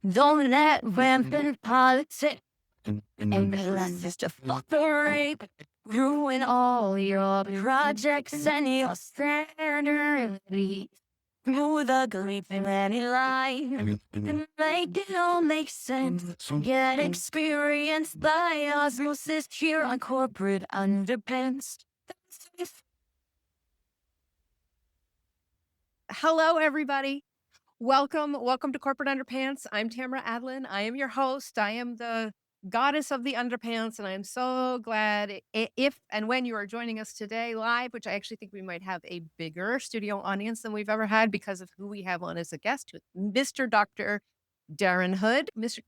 Don't let rampant politics and just operate, ruin all your projects and your strategy. Through the grief and any lie, and make it all make sense. Get experience by osmosis here on corporate underpants. Hello, everybody. Welcome to Corporate Underpants. I'm Tamara Adlin. I am your host. I am the goddess of the underpants, and I am so glad if and when you are joining us today live, which I actually think we might have a bigger studio audience than we've ever had because of who we have on as a guest, Mr. Dr. Darren Hood. Mr.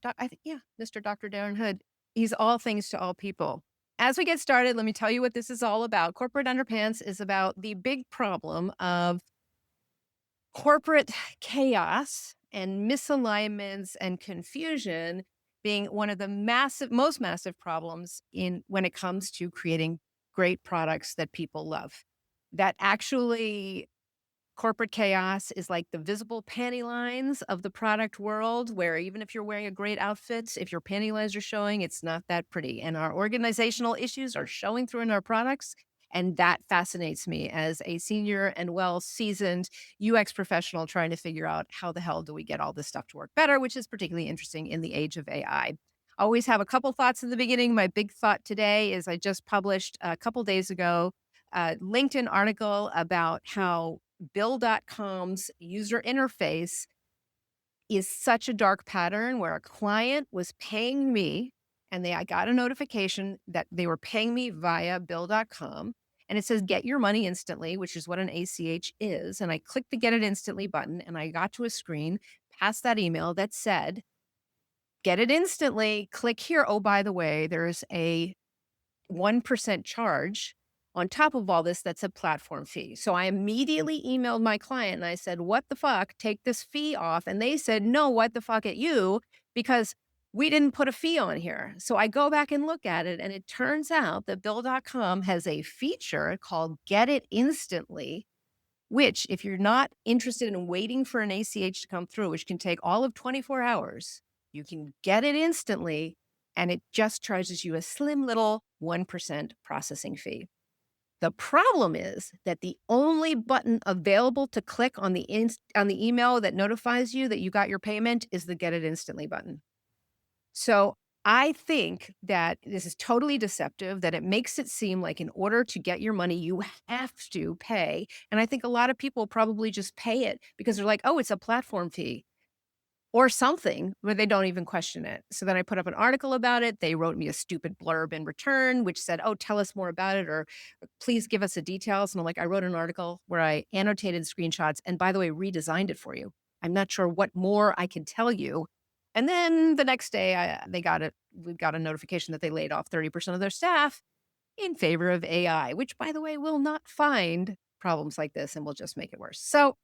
Dr. Darren Hood. He's all things to all people. As we get started, let me tell you what this is all about. Corporate Underpants is about the big problem of corporate chaos and misalignments and confusion being one of the most massive problems when it comes to creating great products that people love. That actually corporate chaos is like the visible panty lines of the product world, where even if you're wearing a great outfit, if your panty lines are showing, it's not that pretty. And our organizational issues are showing through in our products. And that fascinates me as a senior and well-seasoned UX professional trying to figure out how the hell do we get all this stuff to work better, which is particularly interesting in the age of AI. I always have a couple thoughts in the beginning. My big thought today is I just published a couple days ago a LinkedIn article about how Bill.com's user interface is such a dark pattern where a client was paying me and I got a notification that they were paying me via Bill.com. And it says, get your money instantly, which is what an ACH is. And I clicked the get it instantly button and I got to a screen past that email that said, get it instantly, click here. Oh, by the way, there's a 1% charge on top of all this. That's a platform fee. So I immediately emailed my client and I said, what the fuck, take this fee off. And they said, no, what the fuck at you, because we didn't put a fee on here. So I go back and look at it and it turns out that Bill.com has a feature called Get It Instantly, which if you're not interested in waiting for an ACH to come through, which can take all of 24 hours, you can get it instantly and it just charges you a slim little 1% processing fee. The problem is that the only button available to click on the email that notifies you that you got your payment is the Get It Instantly button. So I think that this is totally deceptive, that it makes it seem like in order to get your money, you have to pay. And I think a lot of people probably just pay it because they're like, oh, it's a platform fee or something, where they don't even question it. So then I put up an article about it. They wrote me a stupid blurb in return, which said, oh, tell us more about it, or please give us the details. And I'm like, I wrote an article where I annotated screenshots and, by the way, redesigned it for you. I'm not sure what more I can tell you. And then the next day we got a notification that they laid off 30% of their staff in favor of AI, which, by the way, will not find problems like this and will just make it worse. So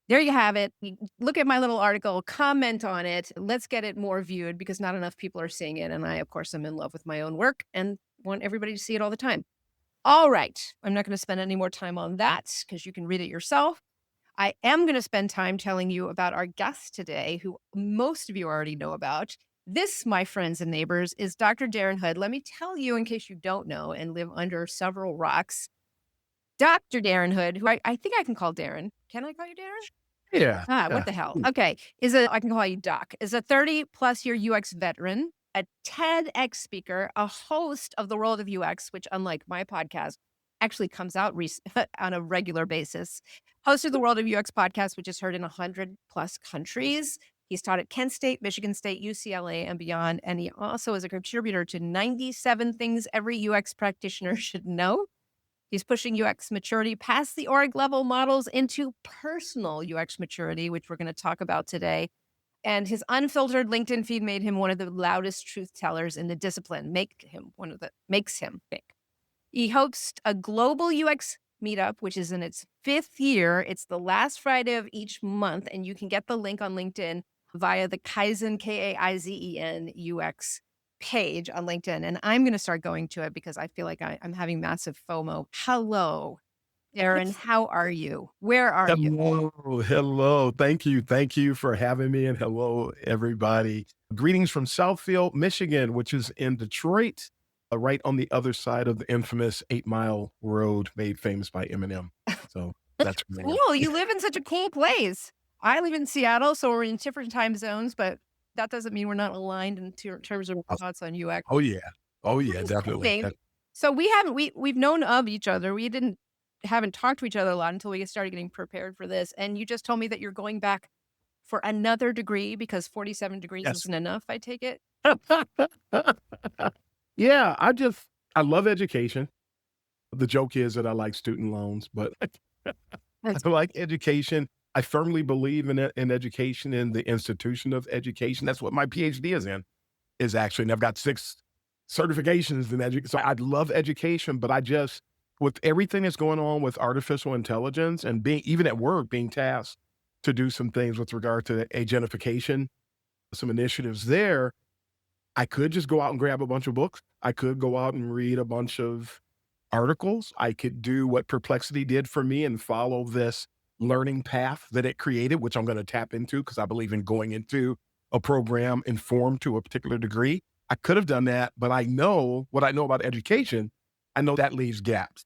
there you have it. You look at my little article, comment on it. Let's get it more viewed because not enough people are seeing it. And I, of course, am in love with my own work and want everybody to see it all the time. All right. I'm not going to spend any more time on that because you can read it yourself. I am going to spend time telling you about our guest today, who most of you already know about. This, my friends and neighbors, is Dr. Darren Hood. Let me tell you, in case you don't know and live under several rocks, Dr. Darren Hood, who I think I can call Darren. Can I call you Darren? Yeah. What the hell? Okay. I can call you Doc. Is a 30+ year UX veteran, a TEDx speaker, a host of the World of UX, which, unlike my podcast, actually comes out on a regular basis. Host of the World of UX podcast, which is heard in 100+ countries. He's taught at Kent State, Michigan State, UCLA, and beyond. And he also is a contributor to 97 things every UX practitioner should know. He's pushing UX maturity past the org level models into personal UX maturity, which we're going to talk about today. And his unfiltered LinkedIn feed made him one of the loudest truth tellers in the discipline, makes him big. He hosts a global UX meetup, which is in its 5th year. It's the last Friday of each month, and you can get the link on LinkedIn via the Kaizen, Kaizen UX page on LinkedIn. And I'm going to start going to it because I feel like I'm having massive FOMO. Hello, Darren, how are you? Where are you? Hello, hello. Thank you. Thank you for having me. And hello, everybody. Greetings from Southfield, Michigan, which is in Detroit, right on the other side of the infamous 8 Mile Road made famous by Eminem. So that's where I am. Cool. You live in such a cool place. I live in Seattle, so we're in different time zones, but that doesn't mean we're not aligned in terms of our thoughts on UX. Oh, yeah. Oh, yeah, It's definitely. moving. So we've known of each other. We haven't talked to each other a lot until we started getting prepared for this. And you just told me that you're going back for another degree because 47 degrees Yes. isn't enough, I take it. Yeah, I love education. The joke is that I like student loans, but That's I like education. I firmly believe in it, in education, in the institution of education. That's what my PhD is in, is actually, and I've got 6 certifications in education. So I love education, but with everything that's going on with artificial intelligence and being, even at work, being tasked to do some things with regard to agentification, some initiatives there, I could just go out and grab a bunch of books. I could go out and read a bunch of articles. I could do what Perplexity did for me and follow this learning path that it created, which I'm going to tap into because I believe in going into a program informed to a particular degree. I could have done that, but I know what I know about education. I know that leaves gaps.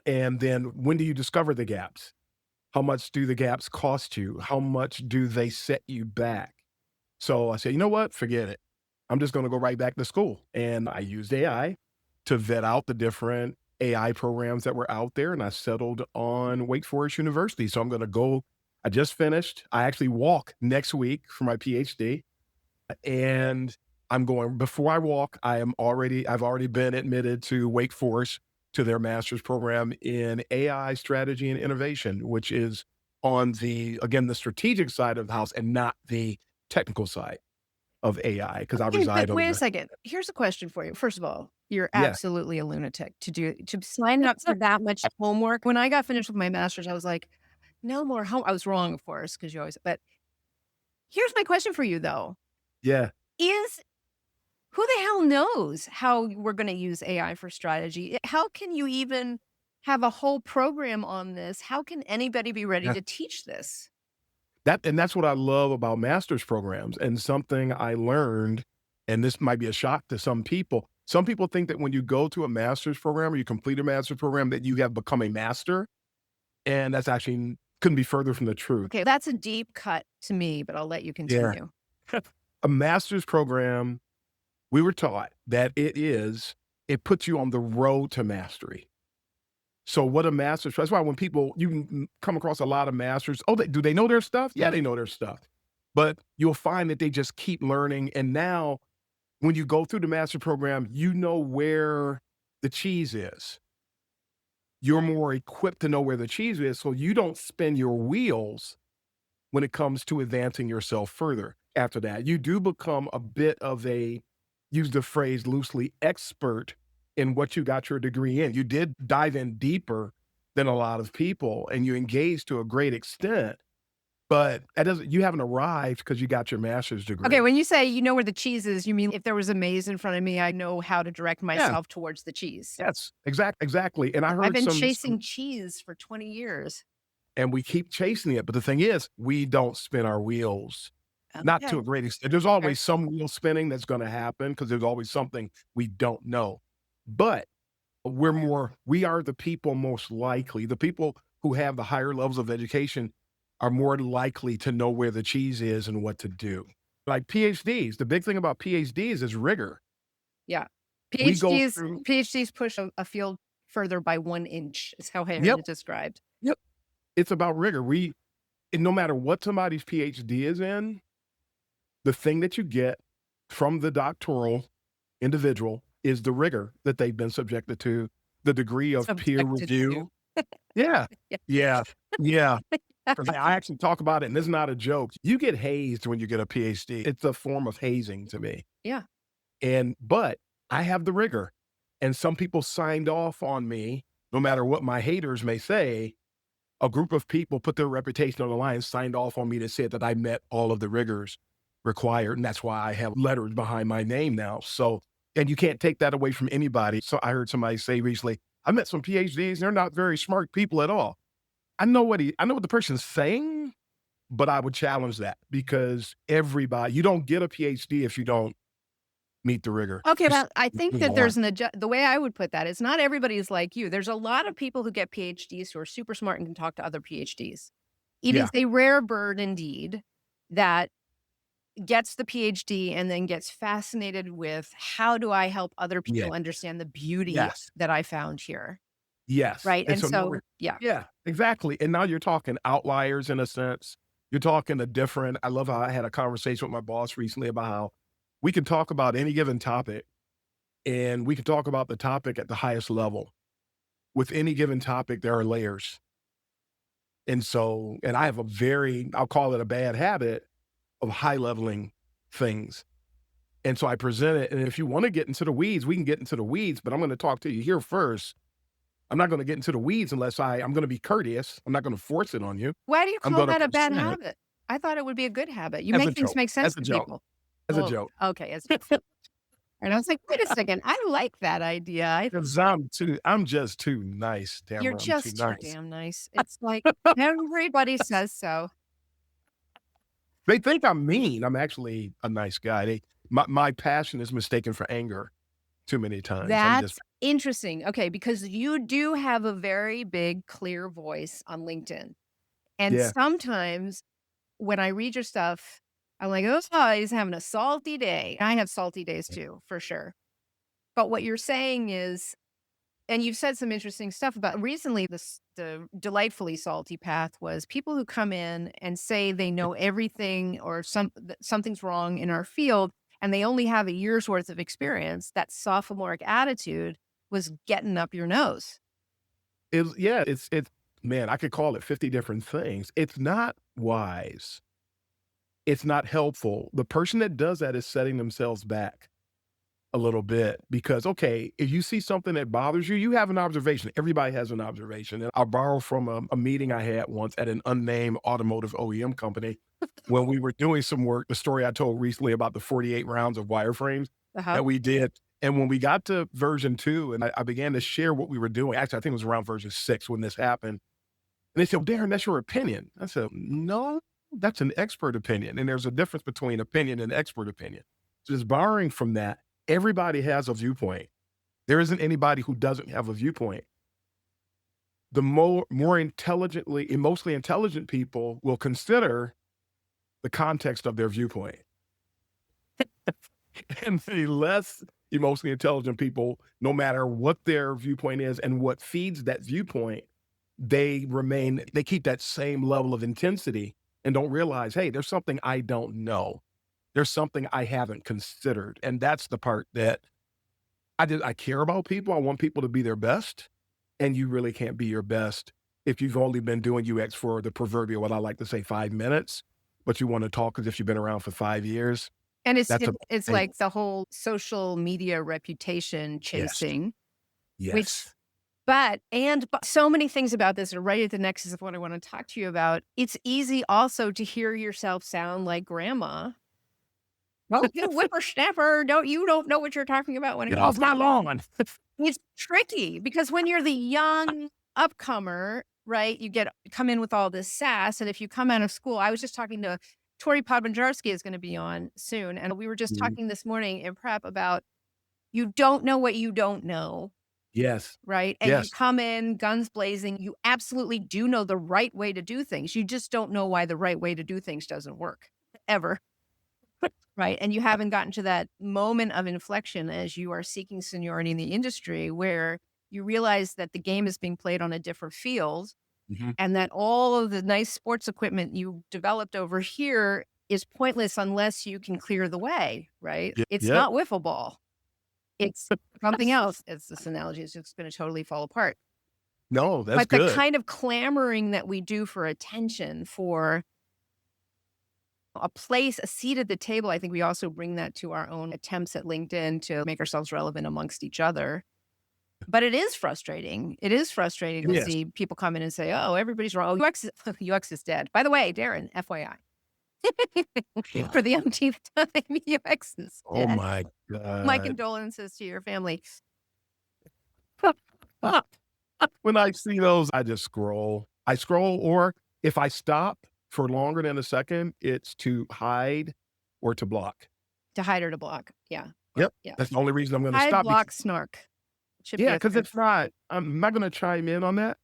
And then when do you discover the gaps? How much do the gaps cost you? How much do they set you back? So I said, you know what? Forget it. I'm just going to go right back to school. And I used AI to vet out the different AI programs that were out there. And I settled on Wake Forest University. So I'm going to go. I just finished. I actually walk next week for my PhD. And I'm going, before I walk, I've already been admitted to Wake Forest to their master's program in AI strategy and innovation, which is on the strategic side of the house and not the technical side of AI, because I Okay, reside but on wait a the, second. Here's a question for you. First of all, you're yeah, absolutely a lunatic to sign up for that much homework. When I got finished with my master's, I was like, no more home. I was wrong, of course, because you always, but here's my question for you though. yeah. Is who the hell knows how we're going to use AI for strategy? How can you even have a whole program on this? How can anybody be ready Yeah. to teach this? That's what I love about master's programs, and something I learned, and this might be a shock to some people. Some people think that when you go to a master's program or you complete a master's program that you have become a master, and that's actually couldn't be further from the truth. Okay, that's a deep cut to me, but I'll let you Yeah. continue. A master's program, we were taught that it puts you on the road to mastery. So what a master's, that's why when people, you can come across a lot of masters, oh, do they know their stuff? Yeah, they know their stuff. But you'll find that they just keep learning. And now when you go through the master program, you know where the cheese is. You're more equipped to know where the cheese is. So you don't spin your wheels when it comes to advancing yourself further after that. You do become a bit of a, use the phrase loosely, expert in what you got your degree in. You did dive in deeper than a lot of people and you engaged to a great extent, but that doesn't, you haven't arrived because you got your master's Okay, degree. when you say you know where the cheese is, you mean if there was a maze in front of me, I know how to direct Yeah, myself towards the cheese. yes, exactly. And I I've heard been some, chasing cheese for 20 years. and we keep chasing it. But the thing is, we don't spin our wheels. Not to Okay. a great extent. There's Okay. always some wheel spinning that's gonna happen because there's always something we don't know. But we are the people most likely, the people who have the higher levels of education are more likely to know where the cheese is and what to do. Like PhDs, the big thing about PhDs is rigor. Yeah. We go PhDs through, PhDs push a field further by 1 inch is how I heard yep, it described. yep. It's about rigor. And no matter what somebody's PhD is in, the thing that you get from the doctoral individual is the rigor that they've been subjected to, the degree of peer Subjected to. review. Yeah. Yeah. Yeah. Yeah. 'Cause I actually talk about it, and this is not a joke. You get hazed when you get a PhD. It's a form of hazing to me. Yeah. But I have the rigor, and some people signed off on me, no matter what my haters may say. A group of people put their reputation on the line, signed off on me that said that I met all of the rigors required, and that's why I have letters behind my name now. So, and you can't take that away from anybody. So I heard somebody say recently, I met some PhDs, they're not very smart people at all. I know what the person's saying, but I would challenge that because you don't get a PhD if you don't meet the rigor. Okay, Just well, I think move that on. there's the way I would put that is not everybody is like you. There's a lot of people who get PhDs who are super smart and can talk to other PhDs. It Yeah, is a rare bird indeed that gets the PhD and then gets fascinated with how do I help other yeah, people understand the beauty yes, that I found here, yes, right? and And so now so, yeah. yeah, exactly, and now you're talking outliers in a sense. You're talking a different I love how I had a conversation with my boss recently about how we can talk about any given topic, and we can talk about the topic at the highest level. With any given topic, there are layers, and I have I'll call it a bad habit of high leveling things. And so I present it. And if you want to get into the weeds, we can get into the weeds, but I'm going to talk to you here first. I'm not going to get into the weeds unless I'm going to be courteous. I'm not going to force it on you. Why do you I'm call going to that a bad present it habit? I thought it would be a good habit. You as a make things joke, make sense as a to joke, people. as a Oh, joke. okay. And I was like, wait a second. I like that idea. Because I'm just too nice, You're Tamara. I'm too just too nice. damn nice. It's like everybody says so. They think I'm mean. I'm actually a nice guy. My passion is mistaken for anger too many times. I'm just, That's interesting. Okay, because you do have a very big, clear voice on LinkedIn. And yeah. sometimes when I read your stuff, I'm like, oh, he's having a salty day. I have salty days too, for sure. But what you're saying is, and you've said some interesting stuff about recently, the delightfully salty path was people who come in and say they know everything or something's wrong in our field and they only have a year's worth of experience. That sophomoric attitude was getting up your nose. It's man, I could call it 50 different things. It's not wise. It's not helpful. The person that does that is setting themselves back a little bit because, okay, if you see something that bothers you, you have an observation. Everybody has an observation. And I'll borrow from a meeting I had once at an unnamed automotive OEM company when we were doing some work, the story I told recently about the 48 rounds of wireframes Uh-huh. that we did. And when we got to version 2 and I began to share what we were doing, actually, I think it was around version 6 when this happened. And they said, "Well, Darren, that's your opinion." I said, "No, that's an expert opinion. And there's a difference between opinion and expert opinion." So just borrowing from that, everybody has a viewpoint. There isn't anybody who doesn't have a viewpoint. The more intelligently, emotionally intelligent people will consider the context of their viewpoint. And the less emotionally intelligent people, no matter what their viewpoint is and what feeds that viewpoint, they keep that same level of intensity and don't realize, hey, there's something I don't know. There's something I haven't considered. And that's the part that I care about people. I want people to be their best. And you really can't be your best if you've only been doing UX for the proverbial, what I like to say, 5 minutes, but you want to talk as if you've been around for 5 years. And it's That's a it's hey, like the whole social media reputation yes, chasing, which yes. but so many things about this are right at the nexus of what I want to talk to you about. It's easy also to hear yourself sound like grandma. Oh, you whippersnapper, don't know what you're talking about when it Get comes off my lawn. it's tricky because when you're the young upcomer, right, come in with all this sass. And if you come out of school, I was just talking to Tori Podbanjarski is going to be on soon. And we were just Mhm. talking this morning in prep about you don't know what you don't know, Yes, right? And you yes. come in guns blazing. You absolutely do know the right way to do things. You just don't know why the right way to do things doesn't work ever. Right. And you haven't gotten to that moment of inflection as you are seeking seniority in the industry where you realize that the game is being played on a different field Mhm. and that all of the nice sports equipment you developed over here is pointless unless you can clear the way. Right. It's Yep. not wiffle ball. It's something else. It's this analogy is just going to totally fall apart. No, that's But the good. kind of clamoring that we do for attention, for a place, a seat at the table. I think we also bring that to our own attempts at LinkedIn to make ourselves relevant amongst each other. But it is frustrating. It is frustrating to Yes. see people come in and say, oh, everybody's wrong. Oh, UX is dead. By the way, Darren, FYI, Yeah. for the umpteenth time, UX is Oh dead. my My god. condolences to your family. When I see those, I just scroll. I scroll, or if I stop for longer than a second, it's to hide or to block. To hide or to block. Yeah. Yep. Yeah. That's the only reason I'm gonna Hide, stop because block, snark. Should be yeah, a because third. it's not I'm not gonna chime in on that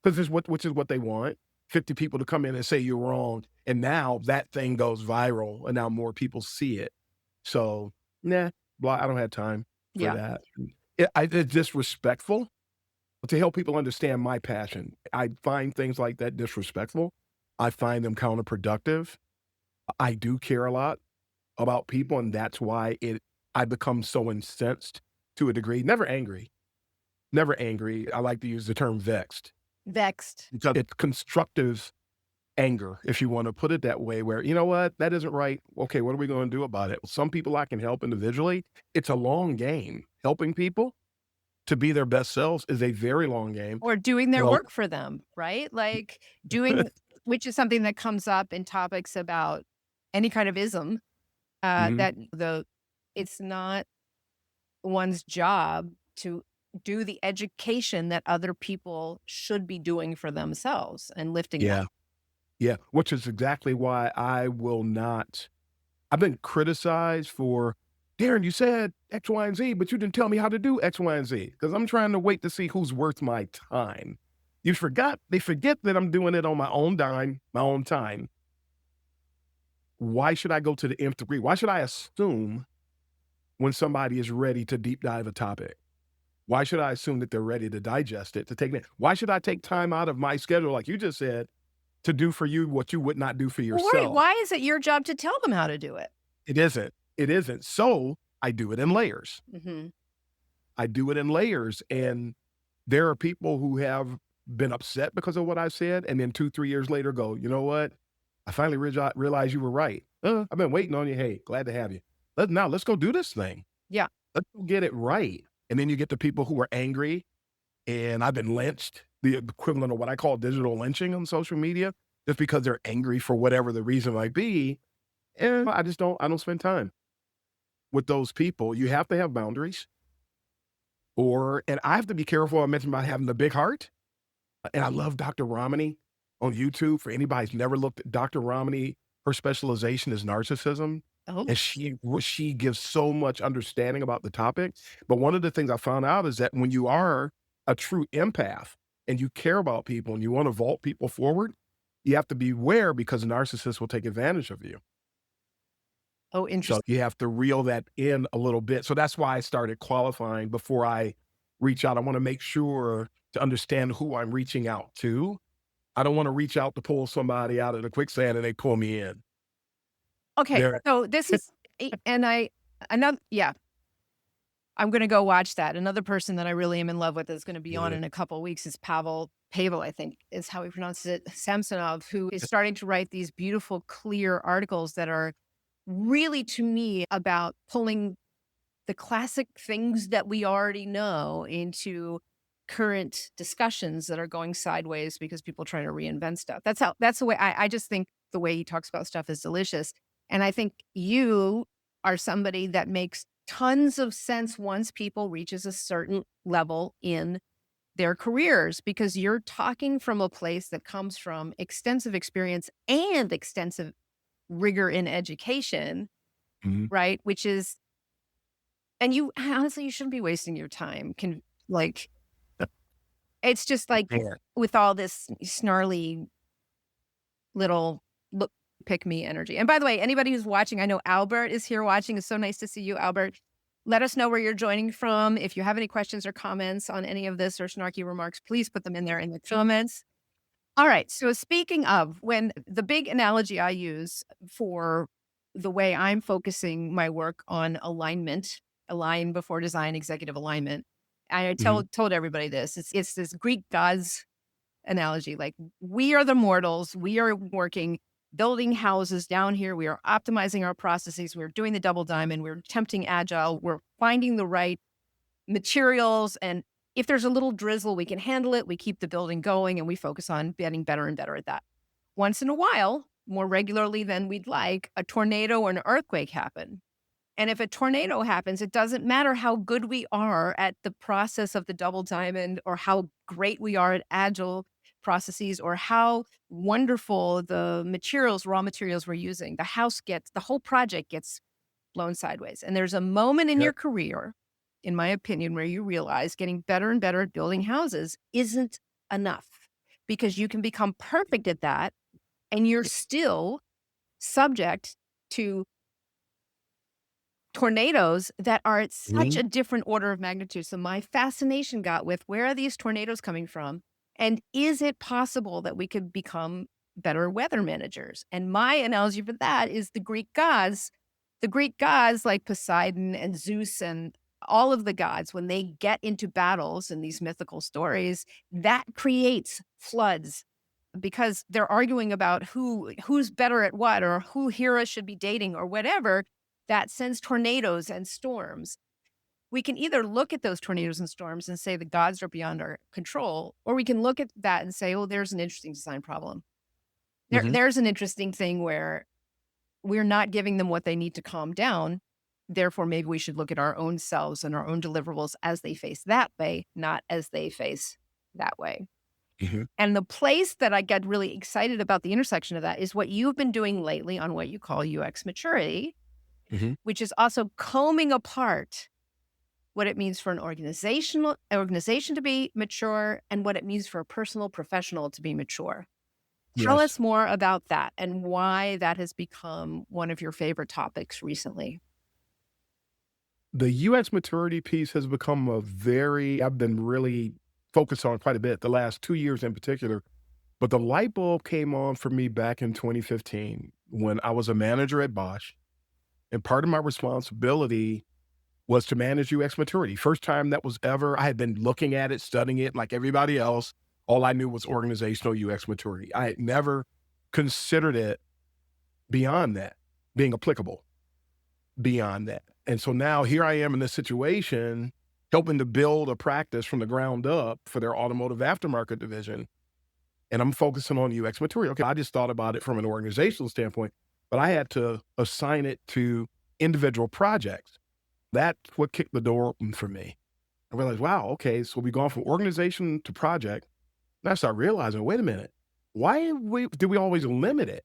because it's which is what they want. 50 people to come in and say you're wrong, and now that thing goes viral, and now more people see it. So, nah, I don't have time for Yeah. that. It's disrespectful to help people understand my passion. I find things like that disrespectful. I find them counterproductive. I do care a lot about people, and that's why I become so incensed to a degree. Never angry. Never angry. I like to use the term vexed Vexed. because it's constructive anger, if you want to put it that way, where, you know what, that isn't right. Okay, what are we going to do about it? Some people I can help individually. It's a long game. Helping people to be their best selves is a very long game. Or doing their Well, work for them, right? Like which is something that comes up in topics about any kind of ism, mhm. that it's not one's job to do the education that other people should be doing for themselves and lifting them. Yeah, yeah, which is exactly why I will not. I've been criticized for, Darren, you said X, Y, and Z, but you didn't tell me how to do X, Y, and Z because I'm trying to wait to see who's worth my time. They forget that I'm doing it on my own dime, my own time. Why should I go to the nth degree? Why should I assume when somebody is ready to deep dive a topic? Why should I assume that they're ready to digest it, to take it? Why should I take time out of my schedule, like you just said, to do for you what you would not do for Well, right. yourself? Why is it your job to tell them how to do it? It isn't. It isn't. So I do it in layers. Mhm. I do it in layers. And there are people who have been upset because of what I said. And then 2, 3 years later go, you know what? I finally realized you were right. I've been waiting on you. Hey, glad to have you. Let's go do this thing. Yeah. Let's go get it right. And then you get the people who are angry, and I've been lynched, the equivalent of what I call digital lynching on social media, just because they're angry for whatever the reason might be. And I don't spend time with those people. You have to have boundaries, and I have to be careful. I mentioned about having the big heart. And I love Dr. Romani on YouTube. For anybody who's never looked at Dr. Romani, her specialization is narcissism. Oh. And she gives so much understanding about the topic. But one of the things I found out is that when you are a true empath and you care about people and you want to vault people forward, you have to beware because narcissists will take advantage of you. Oh, So interesting. you have to reel that in a little bit. So that's why I started qualifying before I reach out. I want to make sure to understand who I'm reaching out to. I don't want to reach out to pull somebody out of the quicksand and they pull me in. Okay, There, so this is I'm gonna go watch that. Another person that I really am in love with is gonna be on yeah. in a couple weeks is Pavel, I think is how he pronounces it, Samsonov, who is starting to write these beautiful, clear articles that are really, to me, about pulling the classic things that we already know into current discussions that are going sideways because people are trying to reinvent stuff. That's the way I just think the way he talks about stuff is delicious. And I think you are somebody that makes tons of sense once people reaches a certain level in their careers, because you're talking from a place that comes from extensive experience and extensive rigor in education, Mhm. right? Which is, and you honestly, you shouldn't be wasting your time. Like, it's just like Yeah. with all this snarly little look, pick me energy. And by the way, anybody who's watching, I know Albert is here watching. It's so nice to see you, Albert. Let us know where you're joining from. If you have any questions or comments on any of this or snarky remarks, please put them in there in the comments. All right. So speaking of, when the big analogy I use for the way I'm focusing my work on alignment, align before design, executive alignment. I Mhm. told everybody this. It's this Greek gods analogy. Like, we are the mortals. We are working, building houses down here. We are optimizing our processes. We're doing the double diamond. We're attempting agile. We're finding the right materials. And if there's a little drizzle, we can handle it. We keep the building going and we focus on getting better and better at that. Once in a while, more regularly than we'd like, a tornado or an earthquake happen. And if a tornado happens, it doesn't matter how good we are at the process of the double diamond or how great we are at agile processes or how wonderful the raw materials we're using. The whole project gets blown sideways. And there's a moment in Yep. your career, in my opinion, where you realize getting better and better at building houses isn't enough because you can become perfect at that and you're still subject to tornadoes that are at such Mhm. a different order of magnitude. So my fascination got with where are these tornadoes coming from? And is it possible that we could become better weather managers? And my analogy for that is the Greek gods. The Greek gods like Poseidon and Zeus and all of the gods, when they get into battles in these mythical stories, that creates floods because they're arguing about who's better at what or who Hera should be dating or whatever. That sends tornadoes and storms. We can either look at those tornadoes and storms and say the gods are beyond our control, or we can look at that and say, oh, there's an interesting design problem. Mhm. There's an interesting thing where we're not giving them what they need to calm down. Therefore, maybe we should look at our own selves and our own deliverables as they face that way, not as they face that way. Mhm. And the place that I get really excited about the intersection of that is what you've been doing lately on what you call UX maturity, Mhm. which is also combing apart what it means for an organization to be mature and what it means for a personal professional to be mature. Tell Yes. us more about that and why that has become one of your favorite topics recently. The UX maturity piece has become I've been really focused on quite a bit the last 2 years in particular. But the light bulb came on for me back in 2015 when I was a manager at Bosch. And part of my responsibility was to manage UX maturity. First time that was ever, I had been looking at it, studying it like everybody else. All I knew was organizational UX maturity. I had never considered it beyond that, being applicable beyond that. And so now here I am in this situation, helping to build a practice from the ground up for their automotive aftermarket division. And I'm focusing on UX maturity. Okay, I just thought about it from an organizational standpoint, but I had to assign it to individual projects. That's what kicked the door open for me. I realized, wow, okay, so we've gone from organization to project. And I started realizing, wait a minute, do we always limit it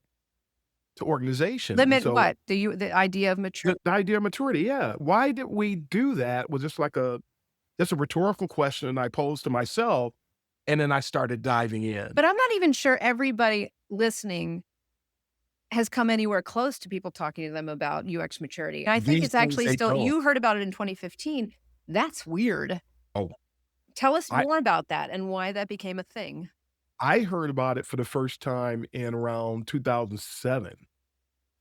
to organization? And Limit so what? The idea of mature. the idea of maturity, yeah. Why did we do that was just a rhetorical question I posed to myself. And then I started diving in. But I'm not even sure everybody listening has come anywhere close to people talking to them about UX maturity. And I think These it's things actually they still, don't. you heard about it in 2015. That's weird. Oh, Tell us I more about that and why that became a thing. I heard about it for the first time in around 2007,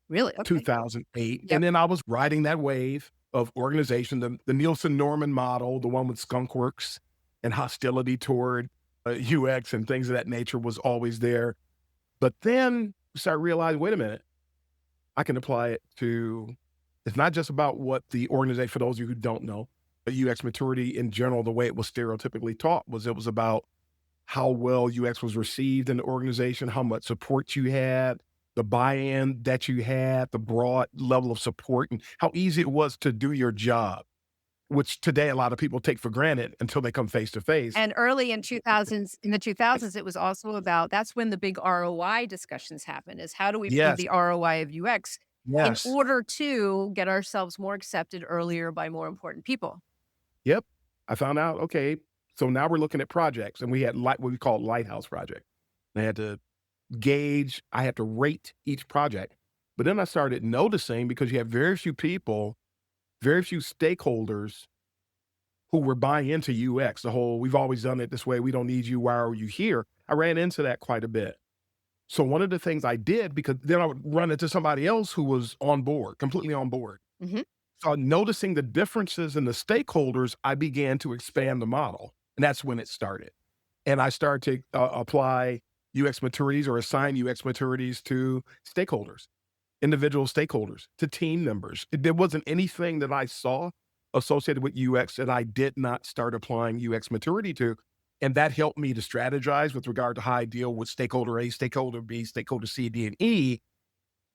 Really? Okay. 2008, and Yep. then I was riding that wave of organization, the Nielsen Norman model, the one with skunk works and hostility toward, UX and things of that nature was always there. But then we started realizing, wait a minute, I can apply it to it's not just about what the organization for those of you who don't know, but UX maturity in general, the way it was stereotypically taught it was about how well UX was received in the organization, how much support you had, the buy-in that you had, the broad level of support, and how easy it was to do your job, which today a lot of people take for granted until they come face to face. And early in the 2000s, it was also about that's when the big ROI discussions happen is how do we prove Yes, the ROI of UX in yes, order to get ourselves more accepted earlier by more important people. yep. I found out, okay, so now we're looking at projects, and we had what we call lighthouse project. I had to I had to rate each project. But then I started noticing because you have very few people, very few stakeholders who were buying into UX, the whole "we've always done it this way, we don't need you, why are you here?" I ran into that quite a bit. So one of the things I did, because then I would run into somebody else who was on board, completely on board. Mhm. So noticing the differences in the stakeholders, I began to expand the model, and that's when it started. And I started to, apply UX maturities or assign UX maturities to stakeholders, individual stakeholders, to team members. There wasn't anything that I saw associated with UX that I did not start applying UX maturity to, and that helped me to strategize with regard to how I deal with stakeholder A, stakeholder B, stakeholder C, D, and E,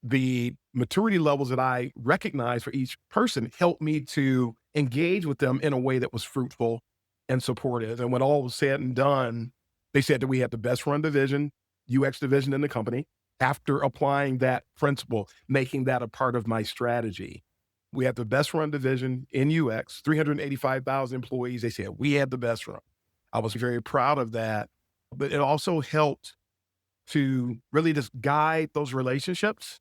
the maturity levels that I recognized for each person helped me to engage with them in a way that was fruitful and supportive. And when all was said and done, they said that we had the best run division, UX division in the company. After applying that principle, making that a part of my strategy, we had the best run division in UX, 385,000 employees. They said we had the best run. I was very proud of that, but it also helped to really just guide those relationships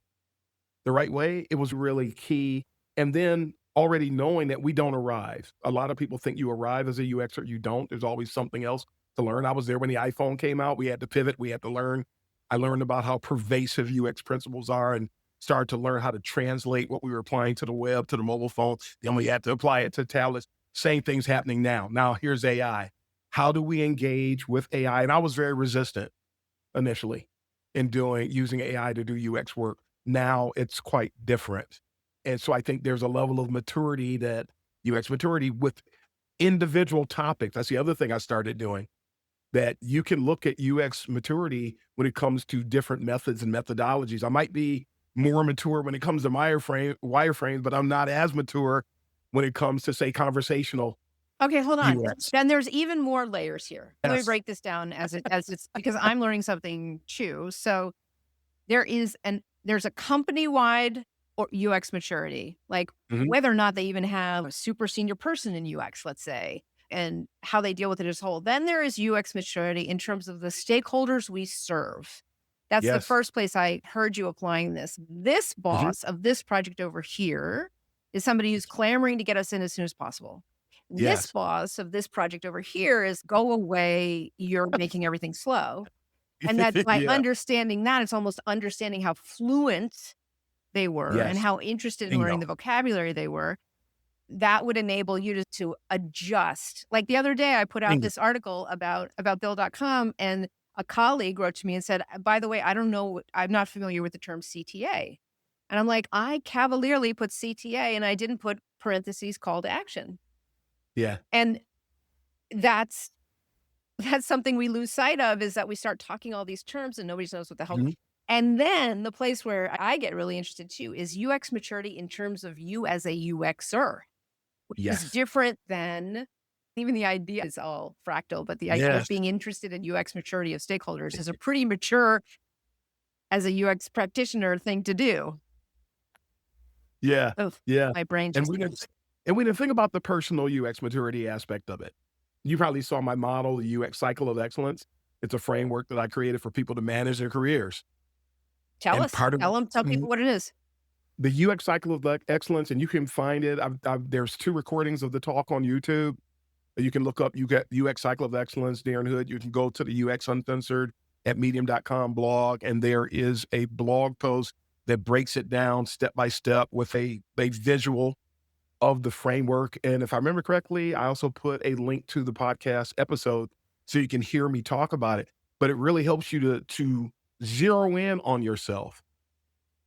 the right way. It was really key. And then already knowing that we don't arrive. A lot of people think you arrive as a UXer. You don't. There's always something else to learn. I was there when the iPhone came out. We had to pivot. We had to learn. I learned about how pervasive UX principles are and started to learn how to translate what we were applying to the web, to the mobile phone. Then we had to apply it to tablets. Same thing's happening now. Now here's AI. How do we engage with AI? And I was very resistant initially in using AI to do UX work. Now it's quite different. And so I think there's a level of maturity, that UX maturity with individual topics. That's the other thing I started doing, that you can look at UX maturity when it comes to different methods and methodologies. I might be more mature when it comes to wireframes, but I'm not as mature when it comes to, say, conversational Okay, hold on. UX. Then there's even more layers here. Let me Yes. break this down as it's because I'm learning something too. So there's a company-wide or UX maturity, like Mhm. whether or not they even have a super senior person in UX, let's say, and how they deal with it as a whole. Then there is UX maturity in terms of the stakeholders we serve. That's the Yes. first place I heard you applying this. This Mhm. boss of this project over here is somebody who's clamoring to get us in as soon as possible. This Yes. boss of this project over here is go away, you're making everything slow. And that by Yeah. understanding that, it's almost understanding how fluent they were and Yes. how interested in learning Bingo. the vocabulary they were. That would enable you to adjust. Like the other day, I put out Bingo. this article about Bill.com, and a colleague wrote to me and said, by the way, I don't know, I'm not familiar with the term CTA. And I'm like, I cavalierly put CTA and I didn't put parentheses call to action. Yeah. And that's something we lose sight of, is that we start talking all these terms and nobody knows what the hell. Mhm. And then the place where I get really interested too is UX maturity in terms of you as a UXer, which is Yes. different than even the idea is all fractal, but the idea of Yes. being interested in UX maturity of stakeholders is a pretty mature as a UX practitioner thing to do. Yeah. Oh, Yeah. my brain And just we didn't think about the personal UX maturity aspect of it. You probably saw my model, the UX cycle of excellence. It's a framework that I created for people to manage their careers. tell And us, part of tell people what it is. the UX cycle of excellence, and you can find it. There's 2 recordings of the talk on YouTube. You can look up, you get UX cycle of excellence, Darren Hood. You can go to the UX Uncensored at medium.com blog, and there is a blog post that breaks it down step by step with a visual of the framework. And if I remember correctly, I also put a link to the podcast episode so you can hear me talk about it. But it really helps you to zero in on yourself.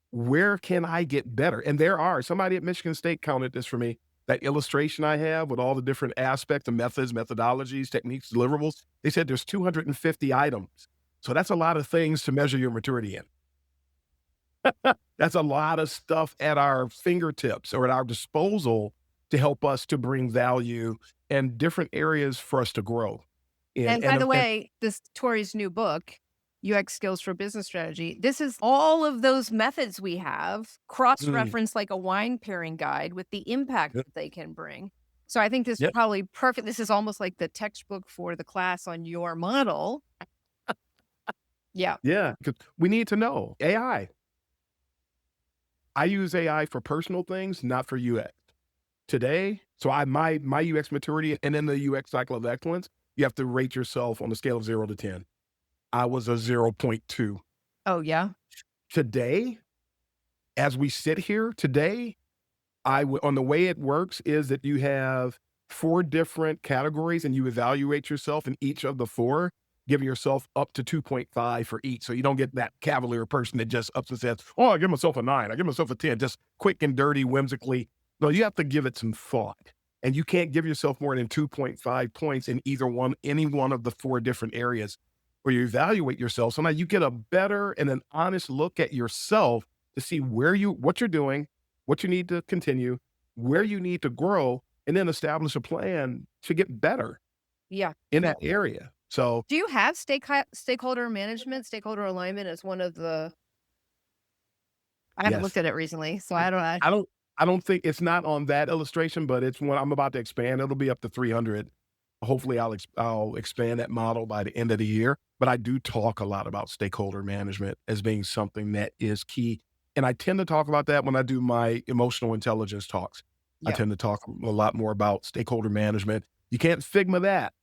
Where can I get better? And somebody at Michigan State counted this for me. That illustration I have with all the different aspects of methods, methodologies, techniques, deliverables, they said there's 250 items. So that's a lot of things to measure your maturity in. That's a lot of stuff at our fingertips or at our disposal to help us to bring value and different areas for us to grow. And by the way, this Tori's new book, UX Skills for Business Strategy, this is all of those methods we have cross-referenced like a wine pairing guide with the impact Yep. that they can bring. So I think this is Yep. probably perfect. This is almost like the textbook for the class on your model. Yeah. Yeah, because we need to know AI. I use AI for personal things, not for UX. Today, so my UX maturity and then the UX cycle of excellence, you have to rate yourself on a scale of 0 to 10. I was a 0.2. Oh, yeah. Today, as we sit here today, on the way it works is that you have 4 different categories and you evaluate yourself in each of the 4, giving yourself up to 2.5 for each. So you don't get that cavalier person that just ups and says, oh, I give myself a 9, I give myself a 10, just quick and dirty, whimsically. No, you have to give it some thought. And you can't give yourself more than 2.5 points in any one of the 4 different areas where you evaluate yourself. So now you get a better and an honest look at yourself to see what you're doing, what you need to continue, where you need to grow, and then establish a plan to get better Yeah. in that area. So Do you have stakeholder management, stakeholder alignment as one of the I haven't looked yes, at it recently, so I don't know. I don't I don't think it's not on that illustration, but it's one I'm about to expand. It'll be up to 300. Hopefully, I'll expand that model by the end of the year. But I do talk a lot about stakeholder management as being something that is key, and I tend to talk about that when I do my emotional intelligence talks. I Yeah. tend to talk a lot more about stakeholder management. You can't Figma that.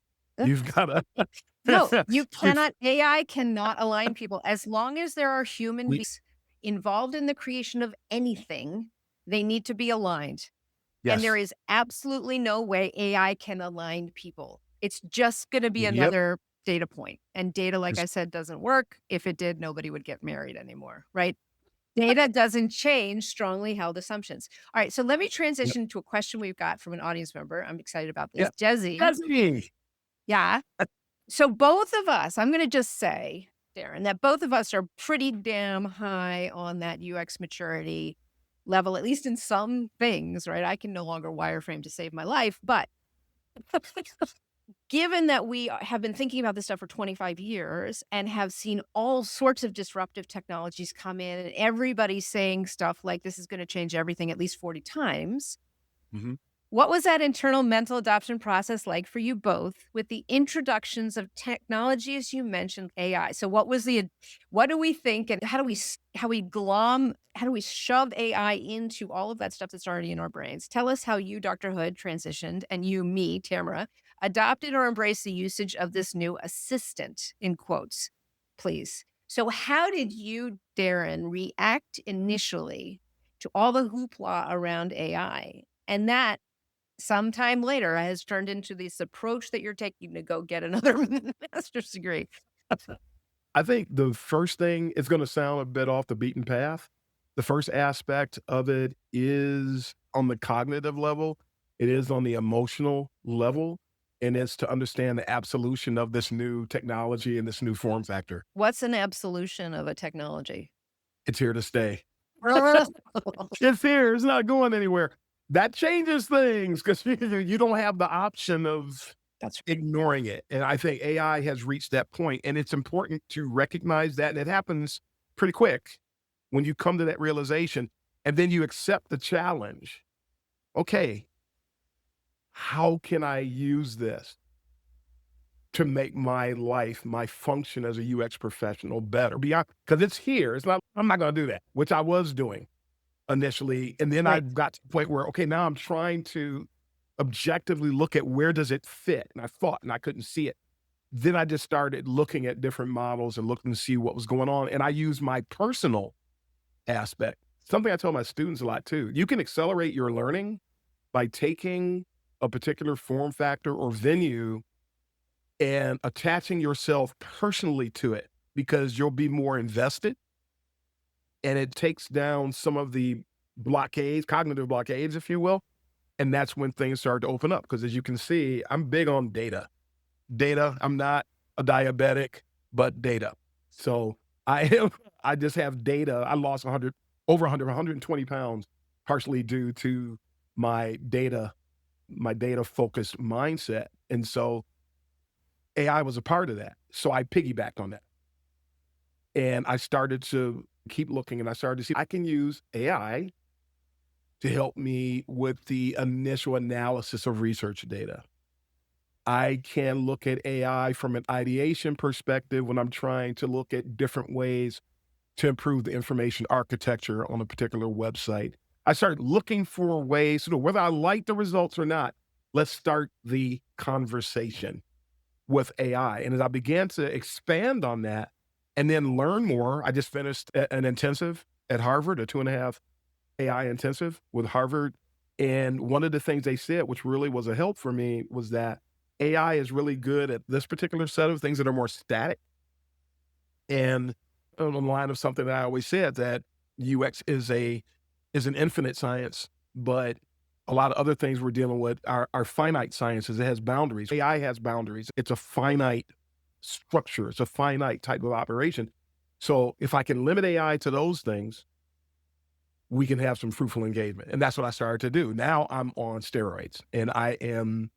You've gotta No, you you cannot AI cannot align people. As long as there are human we beings involved in the creation of anything, they need to be aligned. And there yes. is absolutely no way AI can align people. It's just gonna be Yep. another data point, and data, like I It's said, doesn't work. If it did, nobody would get married anymore, right? Data doesn't change strongly held assumptions. All right, so let me yep. transition to a question we've got from an audience member. I'm excited about this. Yep. Desi, That's me. yeah. So both of us, I'm gonna just say, Darren, that both of us are pretty damn high on that UX maturity level, at least in some things, right? I can no longer wireframe to save my life, but given that we have been thinking about this stuff for 25 years and have seen all sorts of disruptive technologies come in and everybody's saying stuff like this is going to change everything at least 40 times, Mhm. what was that internal mental adoption process like for you both with the introductions of technology, as you mentioned, AI? So what do we think and how do we shove AI into all of that stuff that's already in our brains? Tell us how you, Dr. Hood, transitioned and you, me, Tamara, adopted or embraced the usage of this new assistant in quotes, please. So how did you, Darren, react initially to all the hoopla around AI? And that sometime later has turned into this approach that you're taking to go get another master's degree. I think the first thing is gonna sound a bit off the beaten path. The first aspect of it is on the cognitive level, it is on the emotional level, and it's to understand the absolution of this new technology and this new form factor. What's an absolution of a technology? It's here to stay. It's here, it's not going anywhere. That changes things because you don't have the option of That's ignoring it, and I think AI has reached that point, and it's important to recognize that, and it happens pretty quick when you come to that realization, and then you accept the challenge. Okay, how can I use this to make my life, my function as a UX professional better? Beyond because it's here. It's not. I'm not going to do that, which I was doing initially, and then I right. got to the point where okay, now I'm trying to objectively look at where does it fit, and I thought, and I couldn't see it. Then I just started looking at different models and looking to see what was going on. And I used my personal aspect. Something I tell my students a lot too. You can accelerate your learning by taking a particular form factor or venue and attaching yourself personally to it because you'll be more invested and it takes down some of the blockades, cognitive blockades, if you will. And that's when things start to open up. Because as you can see, I'm big on data. Data. I'm not a diabetic, but data. So I am, I just have data. I lost 100, over 100, 120 pounds, partially due to my data focused mindset. And so AI was a part of that. So I piggybacked on that. And I started to keep looking and I started to see I can use AI to help me with the initial analysis of research data. I can look at AI from an ideation perspective when I'm trying to look at different ways to improve the information architecture on a particular website. I started looking for ways to know whether I like the results or not. Let's start the conversation with AI. And as I began to expand on that and then learn more, I just finished an intensive at Harvard, a 2.5 AI intensive with Harvard. And one of the things they said, which really was a help for me, was that AI is really good at this particular set of things that are more static. And on the line of something that I always said that UX is an infinite science, but a lot of other things we're dealing with are finite sciences. It has boundaries. AI has boundaries. It's a finite structure. It's a finite type of operation. So if I can limit AI to those things we can have some fruitful engagement. And that's what I started to do. Now I'm on steroids and I am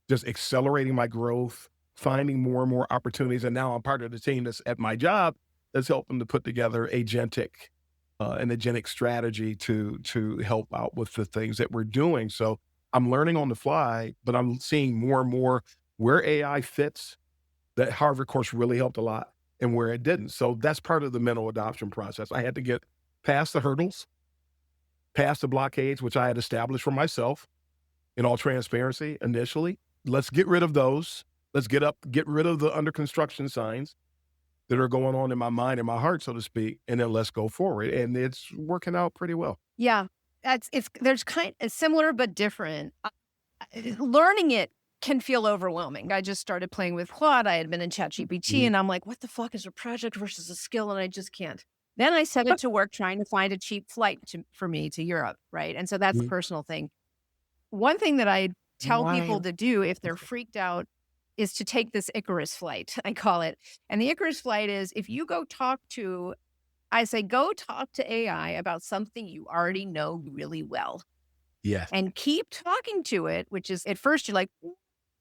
just accelerating my growth, finding more and more opportunities. And now I'm part of the team that's at my job that's helping to put together an agentic strategy to help out with the things that we're doing. So I'm learning on the fly, but I'm seeing more and more where AI fits. That Harvard course really helped a lot and where it didn't. So that's part of the mental adoption process. I had to get past the hurdles, past the blockades, which I had established for myself in all transparency initially. Let's get rid of those. Let's get rid of the under construction signs that are going on in my mind and my heart, so to speak, and then let's go forward. And it's working out pretty well. Yeah, there's kind of similar but different. Learning it can feel overwhelming. I just started playing with Claude. I had been in ChatGPT, and I'm like, what the fuck is a project versus a skill? And I just can't. Then I set it to work trying to find a cheap flight for me to Europe, right? And so that's a personal thing. One thing that I tell people to do if they're freaked out is to take this Icarus flight, I call it. And the Icarus flight is if you go talk to AI about something you already know really well. Yes. And keep talking to it, which is at first you're like,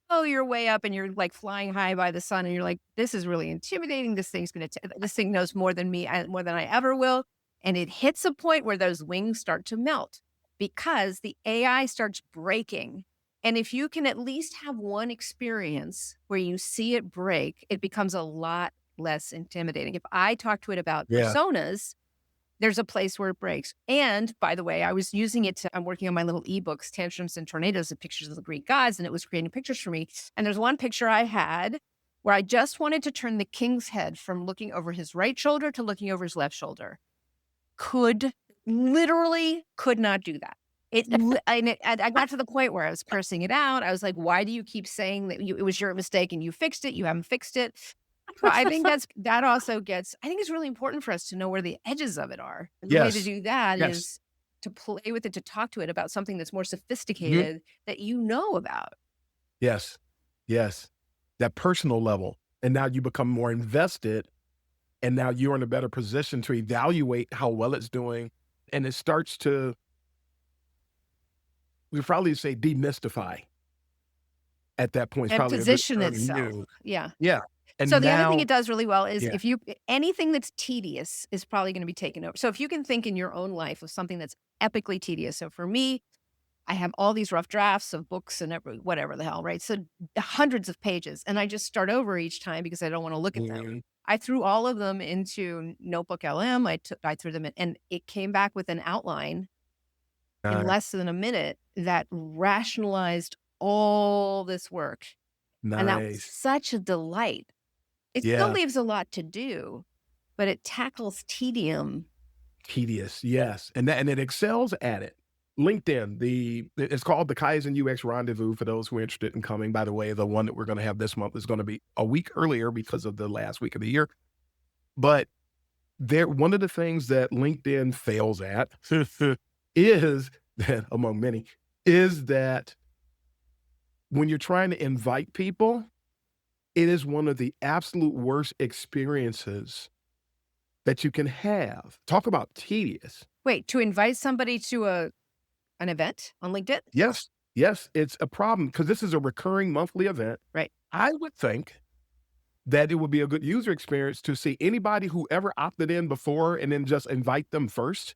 oh, you're way up and you're like flying high by the sun and you're like, this is really intimidating. This thing knows more than me, more than I ever will. And it hits a point where those wings start to melt because the AI starts breaking. And if you can at least have one experience where you see it break, it becomes a lot less intimidating. If I talk to it about personas, there's a place where it breaks. And by the way, I was using it I'm working on my little ebooks, Tantrums and Tornadoes, of pictures of the Greek gods, and it was creating pictures for me. And there's one picture I had where I just wanted to turn the king's head from looking over his right shoulder to looking over his left shoulder. Literally could not do that. I got to the point where I was cursing it out. I was like, why do you keep saying that it was your mistake and you fixed it? You haven't fixed it. But I think I think it's really important for us to know where the edges of it are. And the way to do that is to play with it, to talk to it about something that's more sophisticated that you know about. Yes. Yes. That personal level. And now you become more invested and now you're in a better position to evaluate how well it's doing. And it starts to, we probably say demystify at that point. And position itself. Yeah. Yeah. And so the other thing it does really well is anything that's tedious is probably going to be taken over. So if you can think in your own life of something that's epically tedious. So for me, I have all these rough drafts of books and whatever the hell, right? So hundreds of pages. And I just start over each time because I don't want to look at them. I threw all of them into Notebook LM. I threw them in, and it came back with an outline in less than a minute that rationalized all this work. Nice. And that was such a delight. It still leaves a lot to do, but it tackles tedium. Tedious, yes. And it excels at it. LinkedIn, it's called the Kaizen UX Rendezvous for those who are interested in coming. By the way, the one that we're going to have this month is going to be a week earlier because of the last week of the year. But one of the things that LinkedIn fails at is that, among many, is that when you're trying to invite people, it is one of the absolute worst experiences that you can have. Talk about tedious. Wait, to invite somebody to an event on LinkedIn? Yes. Yes, it's a problem because this is a recurring monthly event. Right. I would think that it would be a good user experience to see anybody who ever opted in before and then just invite them first.